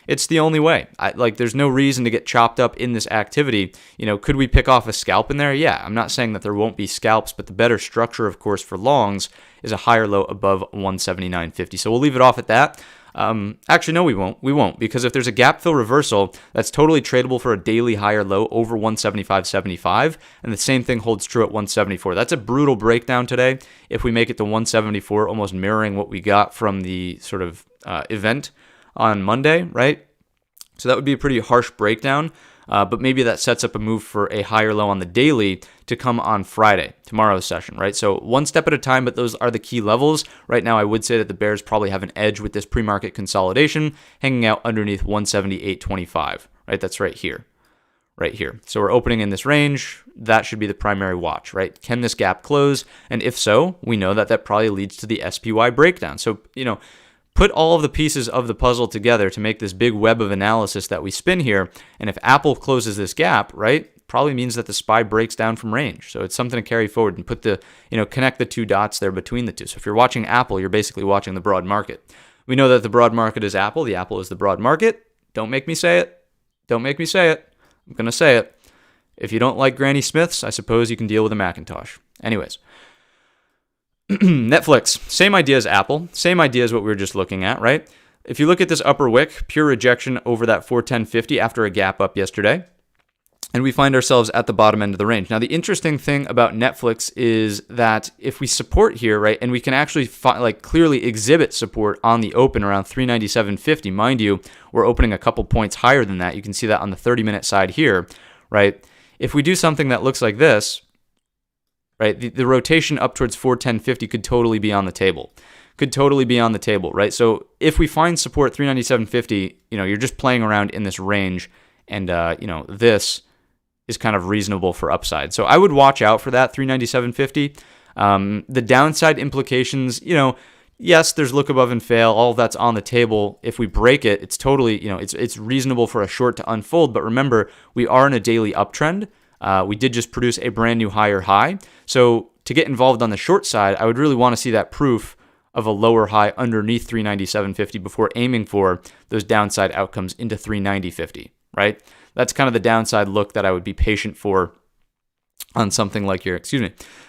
It's the only way. There's no reason to get chopped up in this activity. Could we pick off a scalp in there? Yeah, I'm not saying that there won't be scalps, but the better structure, of course, for longs is a higher low above 179.50. So we'll leave it off at that. Actually, no, we won't. We won't, because if there's a gap fill reversal, that's totally tradable for a daily higher low over 175.75, and the same thing holds true at 174. That's a brutal breakdown today. If we make it to 174, almost mirroring what we got from the sort of event on Monday, right? So that would be a pretty harsh breakdown. but maybe that sets up a move for a higher low on the daily to come on Friday, tomorrow's session, right? So one step at a time, but those are the key levels. Right now, I would say that the bears probably have an edge with this pre-market consolidation hanging out underneath 178.25, right? That's right here. Right here. So we're opening in this range. That should be the primary watch, right? Can this gap close? And if so, we know that that probably leads to the SPY breakdown. So, put all of the pieces of the puzzle together to make this big web of analysis that we spin here. And if Apple closes this gap, right, probably means that the SPY breaks down from range. So it's something to carry forward and put the, connect the two dots there between the two. So if you're watching Apple, you're basically watching the broad market. We know that the broad market is Apple. The Apple is the broad market. Don't make me say it. Don't make me say it. I'm going to say it. If you don't like Granny Smiths, I suppose you can deal with a Macintosh. Anyways. Netflix, same idea as Apple. Same idea as what we were just looking at, right? If you look at this upper wick, pure rejection over that 410.50 after a gap up yesterday. And we find ourselves at the bottom end of the range. Now, the interesting thing about Netflix is that if we support here, right, and we can actually clearly exhibit support on the open around 397.50. Mind you, we're opening a couple points higher than that. You can see that on the 30-minute side here, right? If we do something that looks like this, right, the rotation up towards 410.50 could totally be on the table. Could totally be on the table, right? So if we find support 397.50, you're just playing around in this range, and this is kind of reasonable for upside. So I would watch out for that 397.50. The downside implications, yes, there's look above and fail. All of that's on the table. If we break it, it's totally, it's reasonable for a short to unfold. But remember, we are in a daily uptrend. We did just produce a brand new higher high. So to get involved on the short side, I would really want to see that proof of a lower high underneath 397.50 before aiming for those downside outcomes into 390.50, right? That's kind of the downside look that I would be patient for on something like your,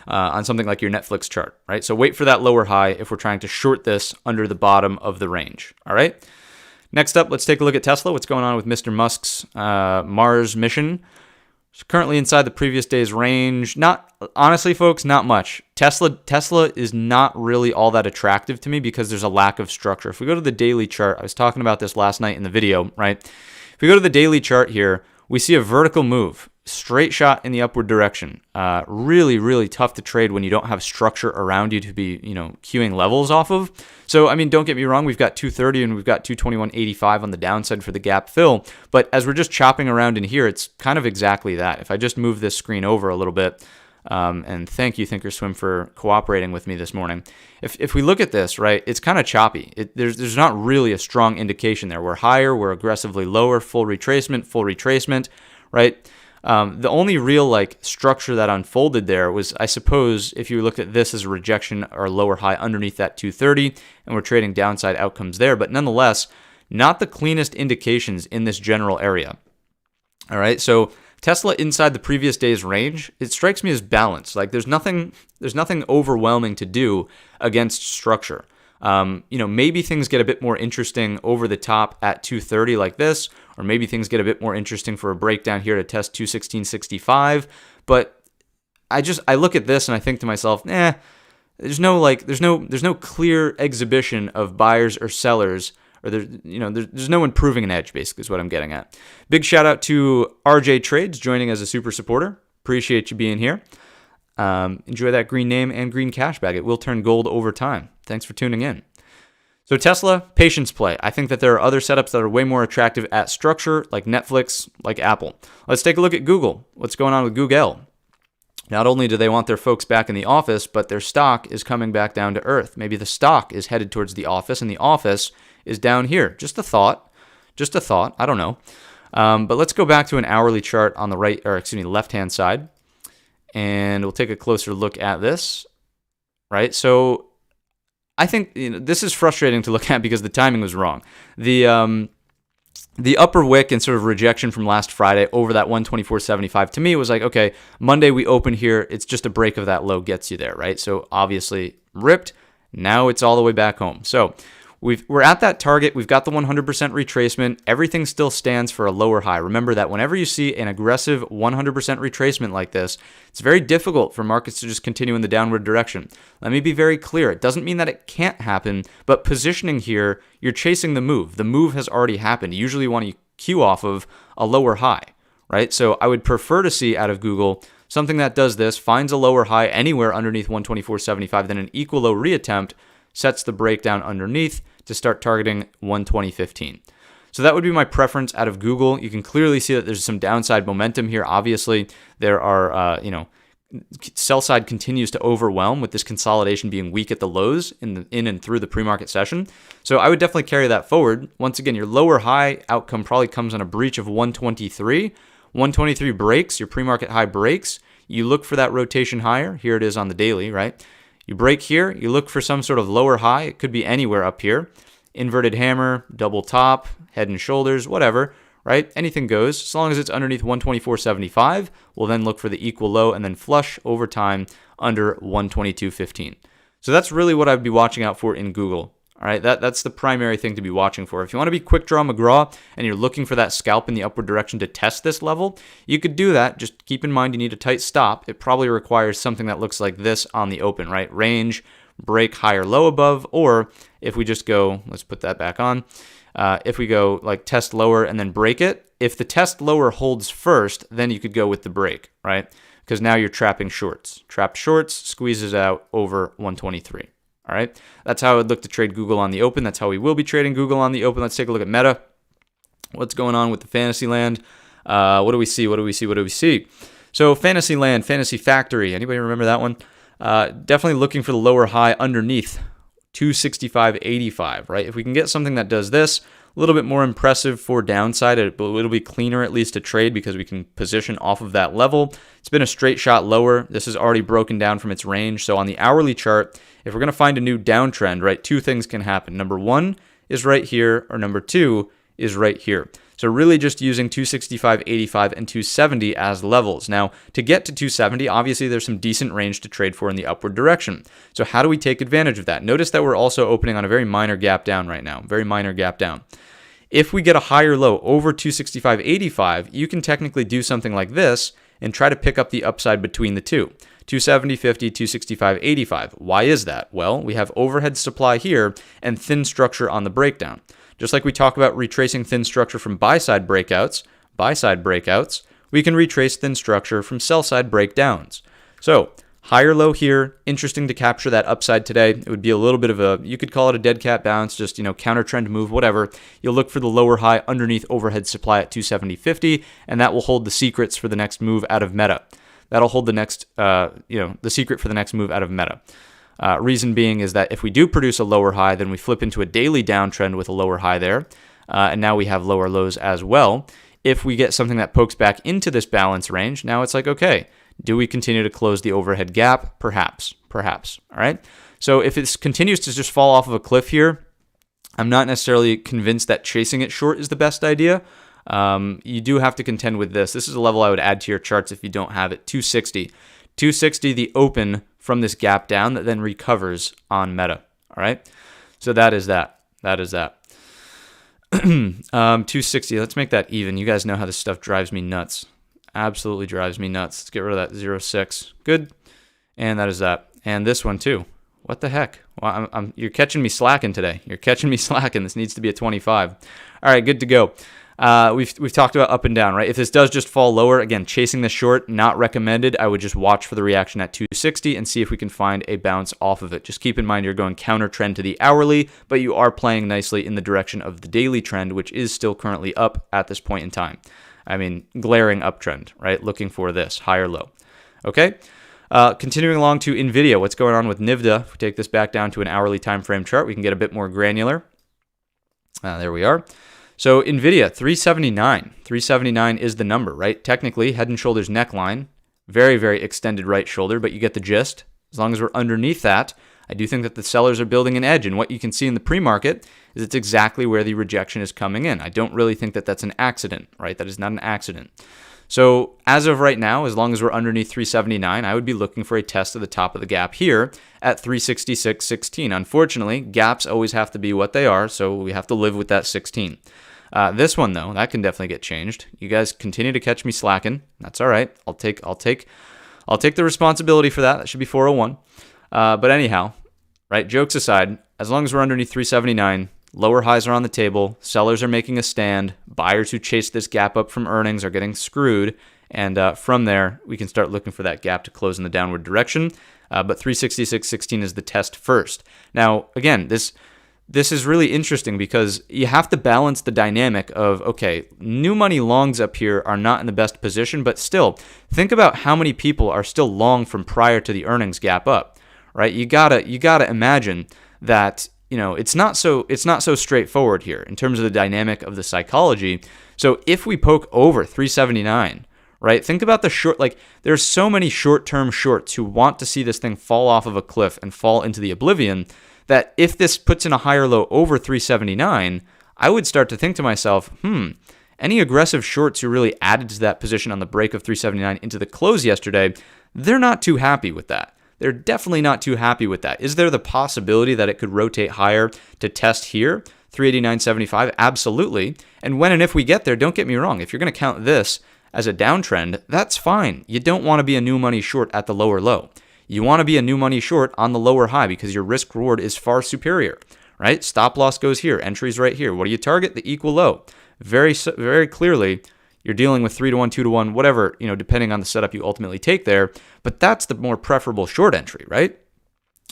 on something like your Netflix chart, right? So wait for that lower high if we're trying to short this under the bottom of the range, all right? Next up, let's take a look at Tesla. What's going on with Mr. Musk's Mars mission? It's currently inside the previous day's range. Honestly, folks, not much. Tesla is not really all that attractive to me because there's a lack of structure. If we go to the daily chart, I was talking about this last night in the video, right? If we go to the daily chart here, we see a vertical move, straight shot in the upward direction. Really, really tough to trade when you don't have structure around you to be, queuing levels off of. So, don't get me wrong, we've got 230 and we've got 221.85 on the downside for the gap fill. But as we're just chopping around in here, it's kind of exactly that. If I just move this screen over a little bit, and thank you, Thinkorswim, for cooperating with me this morning. If we look at this, right, it's kind of choppy. There's not really a strong indication there. We're higher, we're aggressively lower, full retracement, right? The only real structure that unfolded there was, I suppose, if you looked at this as a rejection or lower high underneath that 230, and we're trading downside outcomes there, but nonetheless, not the cleanest indications in this general area. All right, so Tesla inside the previous day's range, it strikes me as balanced. There's nothing overwhelming to do against structure. Maybe things get a bit more interesting over the top at 230 like this, or maybe things get a bit more interesting for a breakdown here to test 216.65. But I look at this and I think to myself, there's no clear exhibition of buyers or sellers, or there's no improving an edge, basically, is what I'm getting at. Big shout out to RJ Trades joining as a super supporter. Appreciate you being here. Enjoy that green name and green cash bag. It will turn gold over time. Thanks for tuning in. So Tesla, patience play. I think that there are other setups that are way more attractive at structure, like Netflix, like Apple. Let's take a look at Google. What's going on with Google? Not only do they want their folks back in the office, but their stock is coming back down to earth. Maybe the stock is headed towards the office, and the office is down here. Just a thought. I don't know. But let's go back to an hourly chart on the left-hand side, and we'll take a closer look at this. Right. So I think this is frustrating to look at because the timing was wrong. The upper wick and sort of rejection from last Friday over that 124.75, to me, it was like, okay, Monday we open here. It's just a break of that low gets you there, right? So obviously ripped. Now it's all the way back home. So we're at that target. We've got the 100% retracement. Everything still stands for a lower high. Remember that whenever you see an aggressive 100% retracement like this, it's very difficult for markets to just continue in the downward direction. Let me be very clear. It doesn't mean that it can't happen, but positioning here, you're chasing the move. The move has already happened. Usually you want to queue off of a lower high, right? So I would prefer to see out of Google something that does this, finds a lower high anywhere underneath 124.75, then an equal low reattempt, sets the breakdown underneath to start targeting 120.15. So that would be my preference out of Google. You can clearly see that there's some downside momentum here. Obviously, there are, sell side continues to overwhelm with this consolidation being weak at the lows in and through the pre-market session. So I would definitely carry that forward. Once again, your lower high outcome probably comes on a breach of 123. 123 breaks, your pre-market high breaks. You look for that rotation higher. Here it is on the daily, right? You break here, you look for some sort of lower high. It could be anywhere up here. Inverted hammer, double top, head and shoulders, whatever, right? Anything goes. As long as it's underneath 124.75, we'll then look for the equal low and then flush over time under 122.15. So that's really what I'd be watching out for in Google. All right, that's the primary thing to be watching for. If you want to be quick draw McGraw and you're looking for that scalp in the upward direction to test this level, you could do that. Just keep in mind you need a tight stop. It probably requires something that looks like this on the open, right? Range, break higher low above, or if we just go, let's put that back on. If we go like test lower and then break it, if the test lower holds first, then you could go with the break, right? Because now you're trapping shorts. Trapped shorts squeezes out over 123. All right, that's how I would look to trade Google on the open. That's how we will be trading Google on the open. Let's take a look at Meta. What's going on with the fantasy land? What do we see? So fantasy land, fantasy factory. Anybody remember that one? Definitely looking for the lower high underneath 265.85, right? If we can get something that does this, a little bit more impressive for downside. It'll be cleaner at least to trade because we can position off of that level. It's been a straight shot lower. This is already broken down from its range. So on the hourly chart, if we're going to find a new downtrend, right, two things can happen. Number one is right here, or number two is right here. So really just using 265.85 and 270 as levels. Now, to get to 270, obviously there's some decent range to trade for in the upward direction. So how do we take advantage of that? Notice that we're also opening on a very minor gap down right now, very minor gap down. If we get a higher low over 265.85, you can technically do something like this and try to pick up the upside between the two. 270.50, 265.85. Why is that? Well, we have overhead supply here and thin structure on the breakdown. Just like we talk about retracing thin structure from buy-side breakouts, we can retrace thin structure from sell-side breakdowns. So higher low here, interesting to capture that upside today. It would be a little bit of a, you could call it a dead cat bounce, just, counter trend move, whatever. You'll look for the lower high underneath overhead supply at 270.50, and that will hold the secrets for the next move out of Meta. That'll hold the next, the secret for the next move out of Meta. Reason being is that if we do produce a lower high, then we flip into a daily downtrend with a lower high there, and now we have lower lows as well. If we get something that pokes back into this balance range, now it's like, okay, do we continue to close the overhead gap? Perhaps, all right? So if it continues to just fall off of a cliff here, I'm not necessarily convinced that chasing it short is the best idea. You do have to contend with this. This is a level I would add to your charts if you don't have it, 260. 260, the open from this gap down that then recovers on Meta, all right? So that is that. 260, let's make that even. You guys know how this stuff drives me nuts. Absolutely drives me nuts. Let's get rid of that 0.6. Good. And that is that. And this one too. What the heck? Well, you're catching me slacking today. This needs to be a 25. All right, good to go. We've talked about up and down, right? If this does just fall lower, again, chasing the short, not recommended. I would just watch for the reaction at 260 and see if we can find a bounce off of it. Just keep in mind you're going counter trend to the hourly, but you are playing nicely in the direction of the daily trend, which is still currently up at this point in time. I mean, glaring uptrend, right? Looking for this higher low. Okay. Continuing along to NVIDIA, what's going on with NVIDIA? If we take this back down to an hourly time frame chart, we can get a bit more granular. There we are. So NVIDIA, 379. 379 is the number, right? Technically, head and shoulders neckline, very, very extended right shoulder, but you get the gist. As long as we're underneath that, I do think that the sellers are building an edge. And what you can see in the pre-market is it's exactly where the rejection is coming in. I don't really think that that's an accident, right? That is not an accident. So as of right now, as long as we're underneath 379, I would be looking for a test of the top of the gap here at 366.16. Unfortunately, gaps always have to be what they are, so we have to live with that 16. This one, though, that can definitely get changed. You guys continue to catch me slacking. That's all right. I'll take the responsibility for that. That should be 401. But anyhow, right, jokes aside, as long as we're underneath 379, Lower highs are on the table. Sellers are making a stand. Buyers who chase this gap up from earnings are getting screwed. And from there, we can start looking for that gap to close in the downward direction. But 366.16 is the test first. Now, again, this is really interesting because you have to balance the dynamic of, okay, new money longs up here are not in the best position, but still, think about how many people are still long from prior to the earnings gap up, right? You gotta imagine that, it's not so straightforward here in terms of the dynamic of the psychology. So if we poke over 379, right? Think about the short, there's so many short-term shorts who want to see this thing fall off of a cliff and fall into the oblivion that if this puts in a higher low over 379, I would start to think to myself, any aggressive shorts who really added to that position on the break of 379 into the close yesterday, they're not too happy with that. They're definitely not too happy with that. Is there the possibility that it could rotate higher to test here, 389.75? Absolutely. And when and if we get there, don't get me wrong, if you're going to count this as a downtrend, that's fine. You don't want to be a new money short at the lower low. You want to be a new money short on the lower high because your risk reward is far superior, right? Stop loss goes here, entries right here. What do you target? The equal low. Very, very clearly, you're dealing with 3-to-1, 2-to-1, whatever, depending on the setup you ultimately take there. But that's the more preferable short entry, right?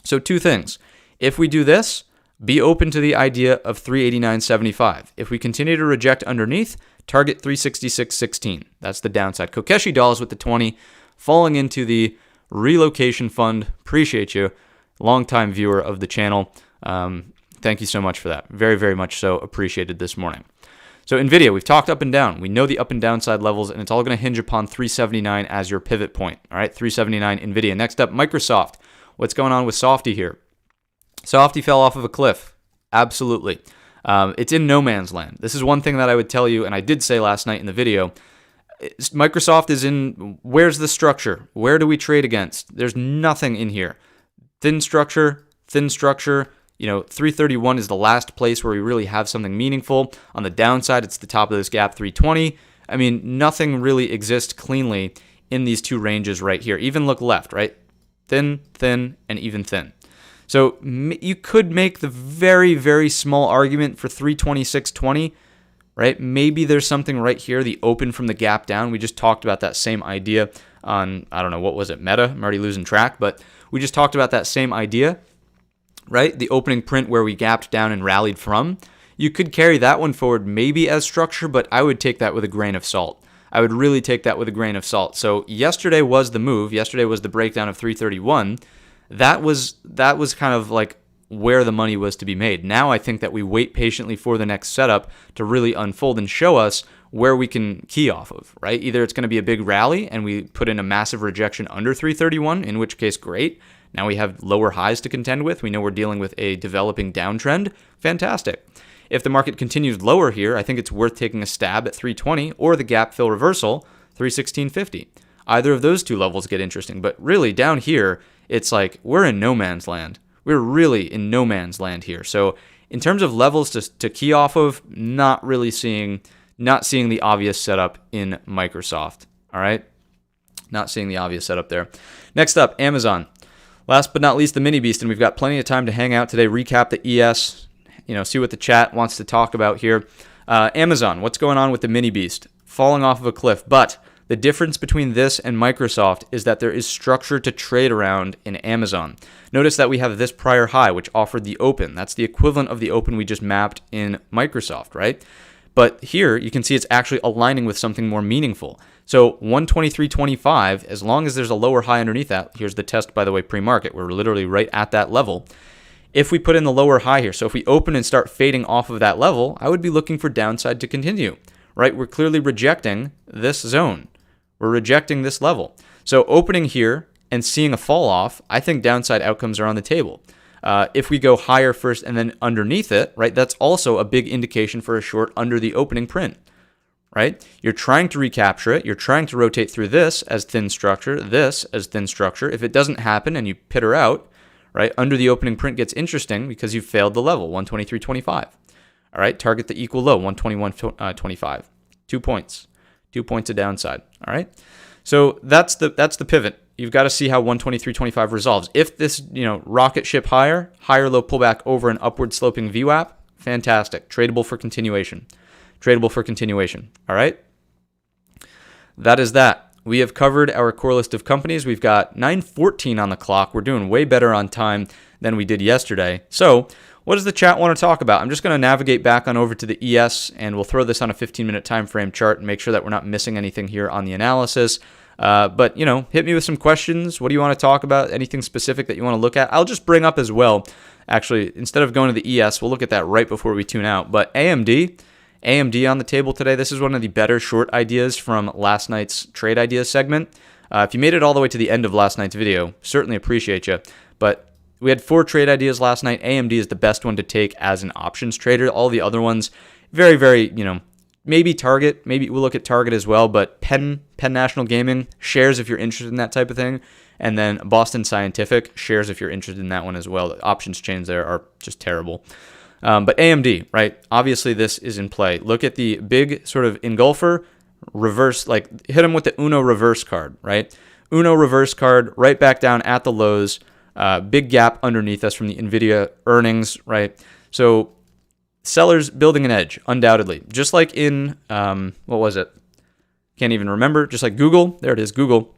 So two things. If we do this, be open to the idea of 389.75. If we continue to reject underneath, target 366.16. That's the downside. Kokeshi Dolls with the 20, falling into the relocation fund. Appreciate you. Longtime viewer of the channel. Thank you so much for that. Very, very much so appreciated this morning. So NVIDIA, we've talked up and down. We know the up and downside levels, and it's all going to hinge upon 379 as your pivot point. All right, 379 NVIDIA. Next up, Microsoft. What's going on with Softy here? Softy fell off of a cliff. Absolutely. It's in no man's land. This is one thing that I would tell you, and I did say last night in the video. Microsoft is in, where's the structure? Where do we trade against? There's nothing in here. Thin structure. 331 is the last place where we really have something meaningful. On the downside, it's the top of this gap, 320. I mean, nothing really exists cleanly in these two ranges right here. Even look left, right? Thin, and even thin. So you could make the very, very small argument for 326.20, right? Maybe there's something right here, the open from the gap down. We just talked about that same idea on, I don't know, what was it, Meta? I'm already losing track, but we just talked about that same idea, right? The opening print where we gapped down and rallied from. You could carry that one forward maybe as structure, but I would take that with a grain of salt. I would really take that with a grain of salt. So yesterday was the move. Yesterday was the breakdown of 331. That was kind of like where the money was to be made. Now I think that we wait patiently for the next setup to really unfold and show us where we can key off of, right? Either it's going to be a big rally and we put in a massive rejection under 331, in which case, great. Now we have lower highs to contend with. We know we're dealing with a developing downtrend. Fantastic. If the market continues lower here, I think it's worth taking a stab at 320 or the gap fill reversal, 316.50. Either of those two levels get interesting. But really, down here, it's like we're in no man's land. We're really in no man's land here. So in terms of levels to key off of, not seeing the obvious setup in Microsoft. All right? Not seeing the obvious setup there. Next up, Amazon. Last but not least, the mini beast, and we've got plenty of time to hang out today, recap the ES, see what the chat wants to talk about here. Amazon, what's going on with the mini beast? Falling off of a cliff, but the difference between this and Microsoft is that there is structure to trade around in Amazon. Notice that we have this prior high, which offered the open. That's the equivalent of the open we just mapped in Microsoft, right? But here, you can see it's actually aligning with something more meaningful. So 123.25, as long as there's a lower high underneath that, here's the test, by the way, pre-market. We're literally right at that level. If we put in the lower high here, so if we open and start fading off of that level, I would be looking for downside to continue, right? We're clearly rejecting this zone. We're rejecting this level. So opening here and seeing a fall off, I think downside outcomes are on the table. If we go higher first and then underneath it, right, that's also a big indication for a short under the opening print, right? You're trying to recapture it. You're trying to rotate through this as thin structure, this as thin structure. If it doesn't happen and you pitter out, right, under the opening print gets interesting because you failed the level, 123.25. All right, target the equal low, 121.25. 2 points. 2 points of downside. All right. So that's the pivot. You've got to see how 123.25 resolves. If this, rocket ship higher low pullback over an upward sloping VWAP, Fantastic. Tradable for continuation. Tradable for continuation. All right? That is that. We have covered our core list of companies. We've got 9:14 on the clock. We're doing way better on time than we did yesterday. So what does the chat want to talk about? I'm just going to navigate back on over to the ES, and we'll throw this on a 15-minute time frame chart and make sure that we're not missing anything here on the analysis. But, hit me with some questions. What do you want to talk about? Anything specific that you want to look at? I'll just bring up as well. Actually, instead of going to the ES, we'll look at that right before we tune out. But AMD on the table today. This is one of the better short ideas from last night's trade ideas segment. If you made it all the way to the end of last night's video, certainly appreciate you. But we had 4 trade ideas last night. AMD is the best one to take as an options trader. All the other ones, very, very, maybe Target. Maybe we'll look at Target as well. But Penn National Gaming, shares if you're interested in that type of thing. And then Boston Scientific, shares if you're interested in that one as well. The options chains there are just terrible. But AMD, right? Obviously, this is in play. Look at the big sort of engulfer, reverse, like hit them with the Uno reverse card, right? Uno reverse card right back down at the lows. Big gap underneath us from the NVIDIA earnings, right? So sellers building an edge, undoubtedly. Just like in, what was it? Can't even remember. Just like Google. There it is, Google.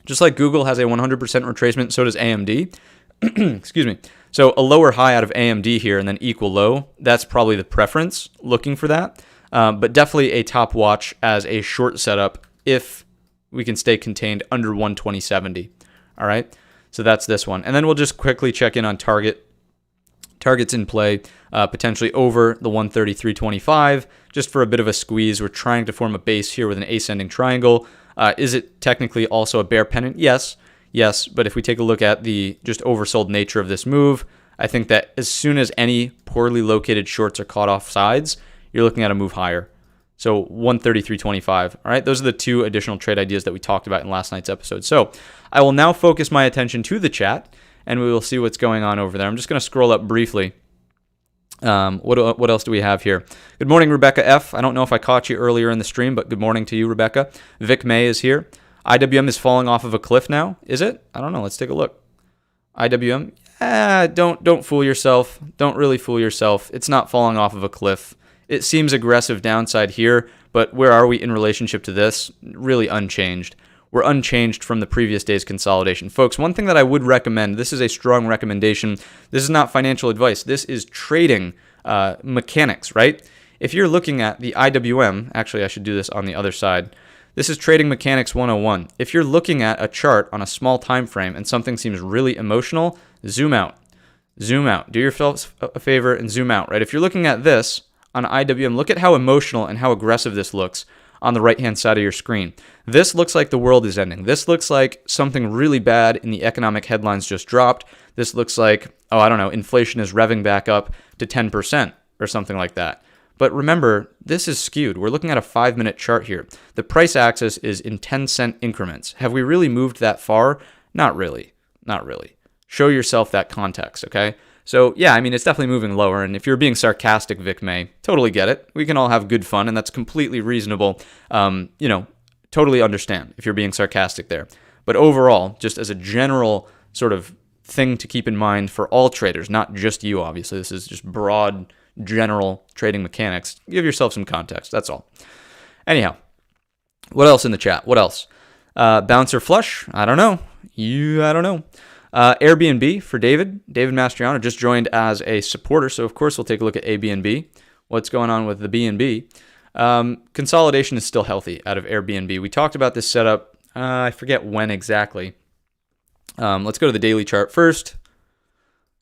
Just like Google has a 100% retracement, so does AMD. Excuse me. So a lower high out of AMD here and then equal low, that's probably the preference, looking for that. But definitely a top watch as a short setup if we can stay contained under 120.70. All right, so that's this one. And then we'll just quickly check in on Target. Target's in play, potentially over the 133.25, just for a bit of a squeeze. We're trying to form a base here with an ascending triangle. Is it technically also a bear pennant? Yes, but if we take a look at the just oversold nature of this move, I think that as soon as any poorly located shorts are caught off sides, you're looking at a move higher. So 133.25. All right, those are the 2 additional trade ideas that we talked about in last night's episode. So I will now focus my attention to the chat, and we will see what's going on over there. I'm just going to scroll up briefly. What else do we have here? Good morning, Rebecca F. I don't know if I caught you earlier in the stream, but good morning to you, Rebecca. Vic May is here. IWM is falling off of a cliff now. Is it? I don't know. Let's take a look. IWM. Don't fool yourself. Don't really fool yourself. It's not falling off of a cliff. It seems aggressive downside here, but where are we in relationship to this? Really unchanged. We're unchanged from the previous day's consolidation. Folks, one thing that I would recommend, this is a strong recommendation. This is not financial advice. This is trading mechanics, right? If you're looking at the IWM, actually I should do this on the other side. This is Trading Mechanics 101. If you're looking at a chart on a small time frame and something seems really emotional, zoom out. Zoom out. Do yourself a favor and zoom out, right? If you're looking at this on IWM, look at how emotional and how aggressive this looks on the right-hand side of your screen. This looks like the world is ending. This looks like something really bad in the economic headlines just dropped. This looks like, inflation is revving back up to 10% or something like that. But remember, this is skewed. We're looking at a 5-minute chart here. The price axis is in 10-cent increments. Have we really moved that far? Not really. Not really. Show yourself that context, okay? So, yeah, it's definitely moving lower. And if you're being sarcastic, Vic May, totally get it. We can all have good fun, and that's completely reasonable. Totally understand if you're being sarcastic there. But overall, just as a general sort of thing to keep in mind for all traders, not just you, obviously. This is just broad general trading mechanics. Give yourself some context. That's all. Anyhow, what else in the chat? What else? Bouncer flush? I don't know. I don't know. Airbnb for David. David Mastriano just joined as a supporter. So, of course, we'll take a look at Airbnb. What's going on with the BNB? Consolidation is still healthy out of Airbnb. We talked about this setup. I forget when exactly. Let's go to the daily chart first.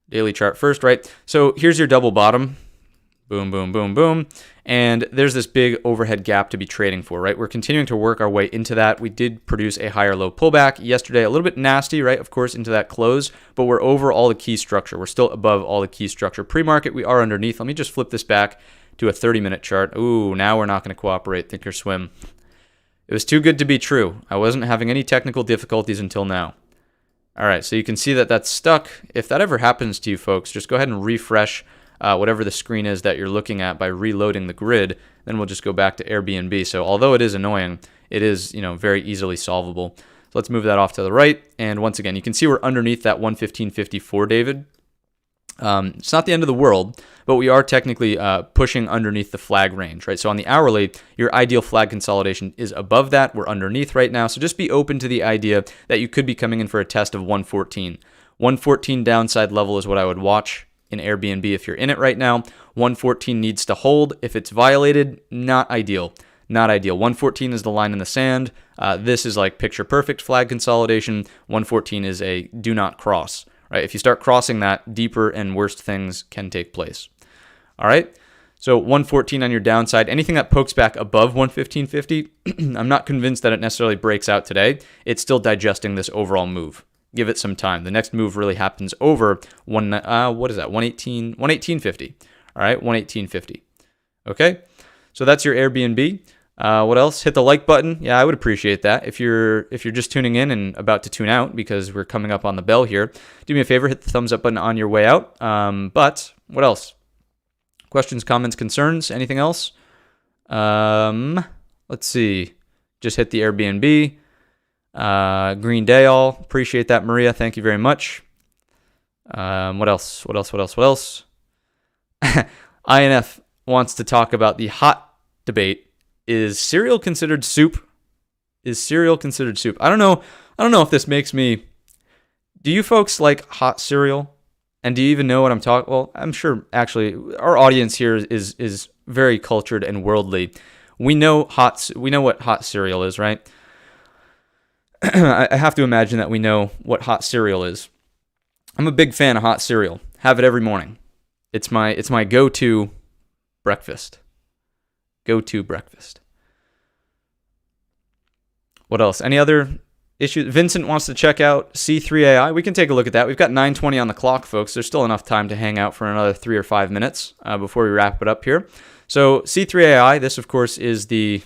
Daily chart first, right? So here's your double bottom. Boom, boom, boom, boom. And there's this big overhead gap to be trading for, right? We're continuing to work our way into that. We did produce a higher low pullback yesterday, a little bit nasty, right? Of course, into that close, but we're over all the key structure. We're still above all the key structure. Pre-market, we are underneath. Let me just flip this back to a 30-minute chart. Ooh, now we're not going to cooperate. Think or swim. It was too good to be true. I wasn't having any technical difficulties until now. All right, so you can see that that's stuck. If that ever happens to you folks, just go ahead and refresh whatever the screen is that you're looking at by reloading the grid. Then we'll just go back to Airbnb. So although it is annoying, it is very easily solvable. So let's move that off to the right. And once again, you can see we're underneath that 115.54, David. It's not the end of the world, but we are technically pushing underneath the flag range, right? So on the hourly, your ideal flag consolidation is above that. We're underneath right now. So just be open to the idea that you could be coming in for a test of 114. 114 downside level is what I would watch in Airbnb if you're in it right now. 114 needs to hold. If it's violated, not ideal. Not ideal. 114 is the line in the sand. This is like picture perfect flag consolidation. 114 is a do not cross. Right? If you start crossing that, deeper and worse things can take place. All right? So 114 on your downside. Anything that pokes back above 115.50, I'm not convinced that it necessarily breaks out today. It's still digesting this overall move. Give it some time. The next move really happens over 118.50. All right? 118.50. Okay? So that's your Airbnb. What else? Hit the like button. Yeah, I would appreciate that. If you're just tuning in and about to tune out because we're coming up on the bell here, do me a favor, hit the thumbs up button on your way out. But what else? Questions, comments, concerns, anything else? Let's see. Just hit the Airbnb. Green Day all. Appreciate that, Maria. Thank you very much. What else? INF wants to talk about the hot debate. Is cereal considered soup? I don't know if this makes me... Do you folks like hot cereal? And do you even know what I'm talking... Well, I'm sure, actually, our audience here is very cultured and worldly. We know what hot cereal is, right? I have to imagine that we know what hot cereal is. I'm a big fan of hot cereal. Have it every morning. It's my go-to breakfast. What else? Any other issues? Vincent wants to check out C3AI. We can take a look at that. We've got 9:20 on the clock, folks. There's still enough time to hang out for another 3 or 5 minutes before we wrap it up here. So C3AI, this of course is the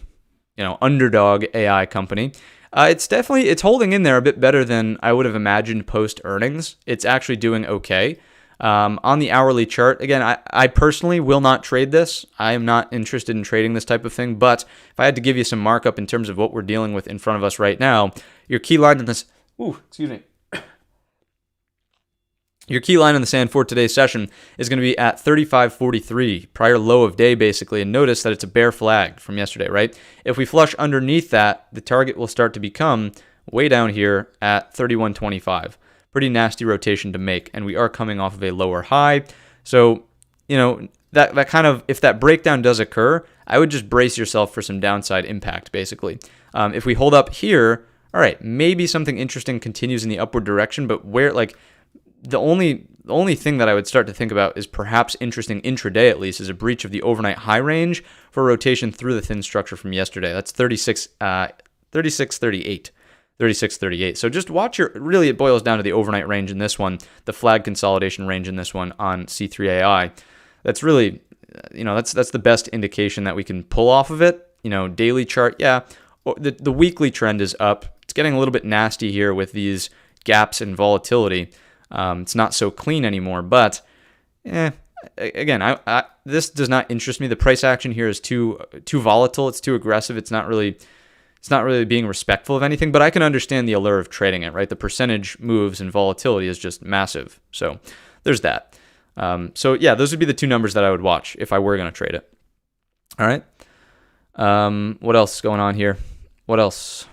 underdog AI company. It's holding in there a bit better than I would have imagined post earnings. It's actually doing okay. On the hourly chart, again, I personally will not trade this. I am not interested in trading this type of thing, but if I had to give you some markup in terms of what we're dealing with in front of us right now, your key line in this... Your key line in the sand for today's session is going to be at 35.43, prior low of day, basically, and notice that it's a bear flag from yesterday, right? If we flush underneath that, the target will start to become way down here at 31.25. Pretty nasty rotation to make, and we are coming off of a lower high. So, that kind of, if that breakdown does occur, I would just brace yourself for some downside impact, basically. If we hold up here, all right, maybe something interesting continues in the upward direction, but where, the only thing that I would start to think about is perhaps interesting intraday, at least, is a breach of the overnight high range for rotation through the thin structure from yesterday. That's 36.38. 36.38. So just watch really it boils down to the overnight range in this one, the flag consolidation range in this one on C3AI. That's really, that's the best indication that we can pull off of it. Daily chart, yeah. The weekly trend is up. It's getting a little bit nasty here with these gaps in volatility. It's not so clean anymore, but again, this does not interest me. The price action here is too volatile. It's too aggressive. It's not really being respectful of anything, but I can understand the allure of trading it, right? The percentage moves and volatility is just massive. So there's that. So yeah, those would be the two numbers that I would watch if I were going to trade it. All right. What else is going on here? What else?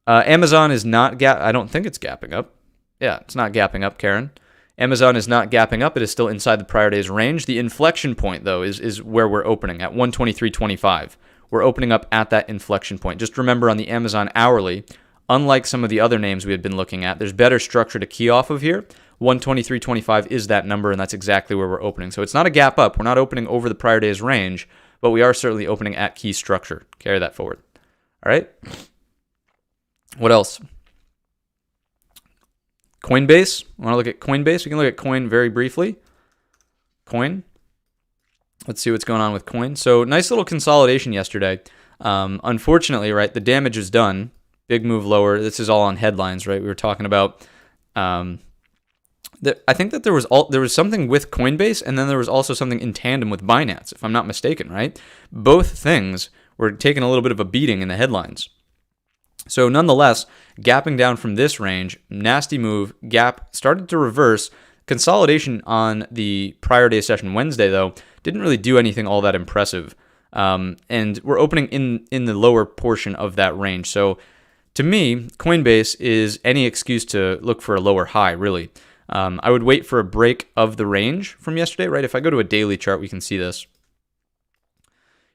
Amazon is not I don't think it's gapping up. Yeah, it's not gapping up, Karen. Amazon is not gapping up. It is still inside the prior day's range. The inflection point, though, is where we're opening at 123.25. We're opening up at that inflection point. Just remember on the Amazon hourly, unlike some of the other names we had been looking at, there's better structure to key off of here. 123.25 is that number, and that's exactly where we're opening. So it's not a gap up. We're not opening over the prior day's range, but we are certainly opening at key structure. Carry that forward. All right? What else? Coinbase. Want to look at Coinbase? We can look at Coin very briefly. Coin. Let's see what's going on with Coin. So nice little consolidation yesterday. Unfortunately, right, the damage is done. Big move lower. This is all on headlines, right? We were talking about. I think that there was something with Coinbase, and then there was also something in tandem with Binance, if I'm not mistaken, right? Both things were taking a little bit of a beating in the headlines. So nonetheless, gapping down from this range, nasty move, gap started to reverse. Consolidation on the prior day session Wednesday, though, didn't really do anything all that impressive. And we're opening in the lower portion of that range. So to me, Coinbase is any excuse to look for a lower high, really. I would wait for a break of the range from yesterday, right? If I go to a daily chart, we can see this.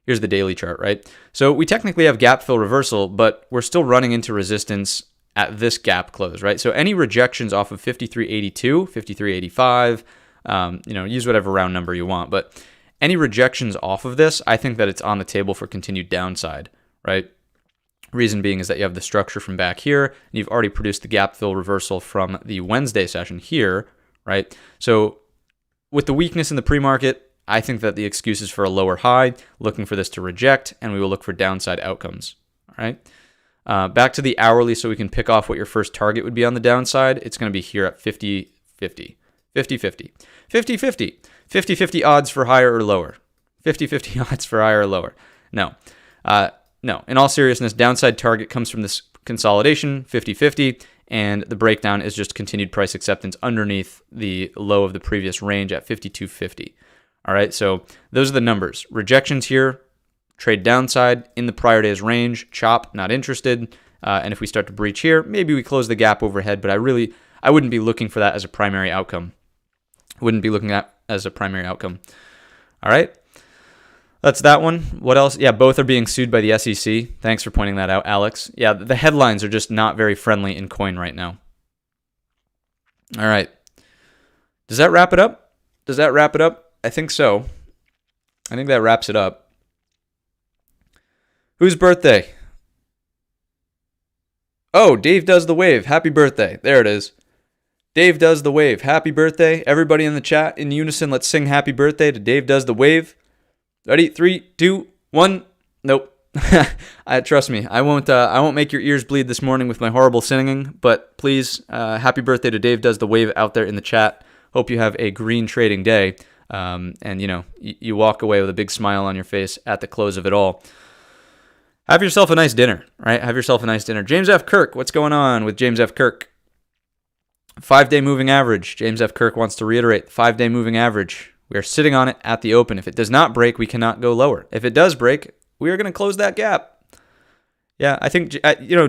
Here's the daily chart, right? So we technically have gap fill reversal, but we're still running into resistance at this gap close, right? So any rejections off of 53.82, 53.85, use whatever round number you want, but any rejections off of this, I think that it's on the table for continued downside, right? Reason being is that you have the structure from back here, and you've already produced the gap fill reversal from the Wednesday session here, right? So with the weakness in the pre-market, I think that the excuse is for a lower high, looking for this to reject, and we will look for downside outcomes, all right? Back to the hourly so we can pick off what your first target would be on the downside. It's going to be here at 50-50, 50-50, 50-50, 50-50 odds for higher or lower, 50-50 odds for higher or lower. No, in all seriousness, downside target comes from this consolidation, 50-50, and the breakdown is just continued price acceptance underneath the low of the previous range at 52.50. All right, so those are the numbers. Rejections here, trade downside in the prior day's range, chop, not interested. And if we start to breach here, maybe we close the gap overhead, but I wouldn't be looking for that as a primary outcome. Wouldn't be looking at as a primary outcome. All right, that's that one. What else? Yeah, both are being sued by the SEC. Thanks for pointing that out, Alex. Yeah, the headlines are just not very friendly in coin right now. All right. Does that wrap it up? I think so. I think that wraps it up. Whose birthday? Oh, Dave Does the Wave. Happy birthday. There it is. Dave Does the Wave. Happy birthday. Everybody in the chat, in unison, let's sing happy birthday to Dave Does the Wave. Ready? 3, 2, 1. Nope. Trust me, I won't make your ears bleed this morning with my horrible singing, but please, happy birthday to Dave Does the Wave out there in the chat. Hope you have a green trading day. And you walk away with a big smile on your face at the close of it all. Have yourself a nice dinner, right? Have yourself a nice dinner. James F. Kirk, what's going on with James F. Kirk? 5-day moving average. James F. Kirk wants to reiterate 5-day moving average. We are sitting on it at the open. If it does not break, we cannot go lower. If it does break, we are going to close that gap. Yeah, I think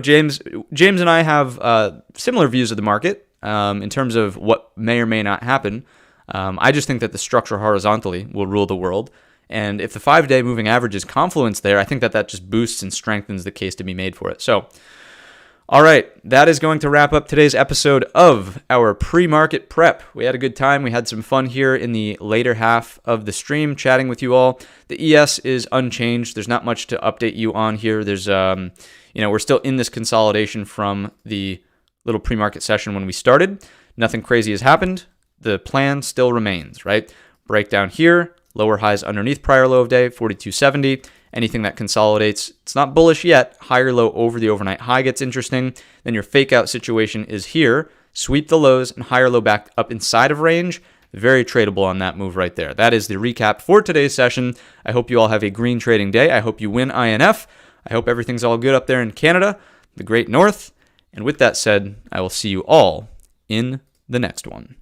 James and I have similar views of the market in terms of what may or may not happen. I just think that the structure horizontally will rule the world. And if the 5-day moving average is confluence there, I think that just boosts and strengthens the case to be made for it. So, all right, that is going to wrap up today's episode of our pre-market prep. We had a good time. We had some fun here in the later half of the stream chatting with you all. The ES is unchanged. There's not much to update you on here. There's, we're still in this consolidation from the little pre-market session when we started. Nothing crazy has happened. The plan still remains, right? Breakdown here, lower highs underneath prior low of day, 42.70. Anything that consolidates, it's not bullish yet. Higher low over the overnight high gets interesting. Then your fake out situation is here. Sweep the lows and higher low back up inside of range. Very tradable on that move right there. That is the recap for today's session. I hope you all have a green trading day. I hope you win INF. I hope everything's all good up there in Canada, the Great North. And with that said, I will see you all in the next one.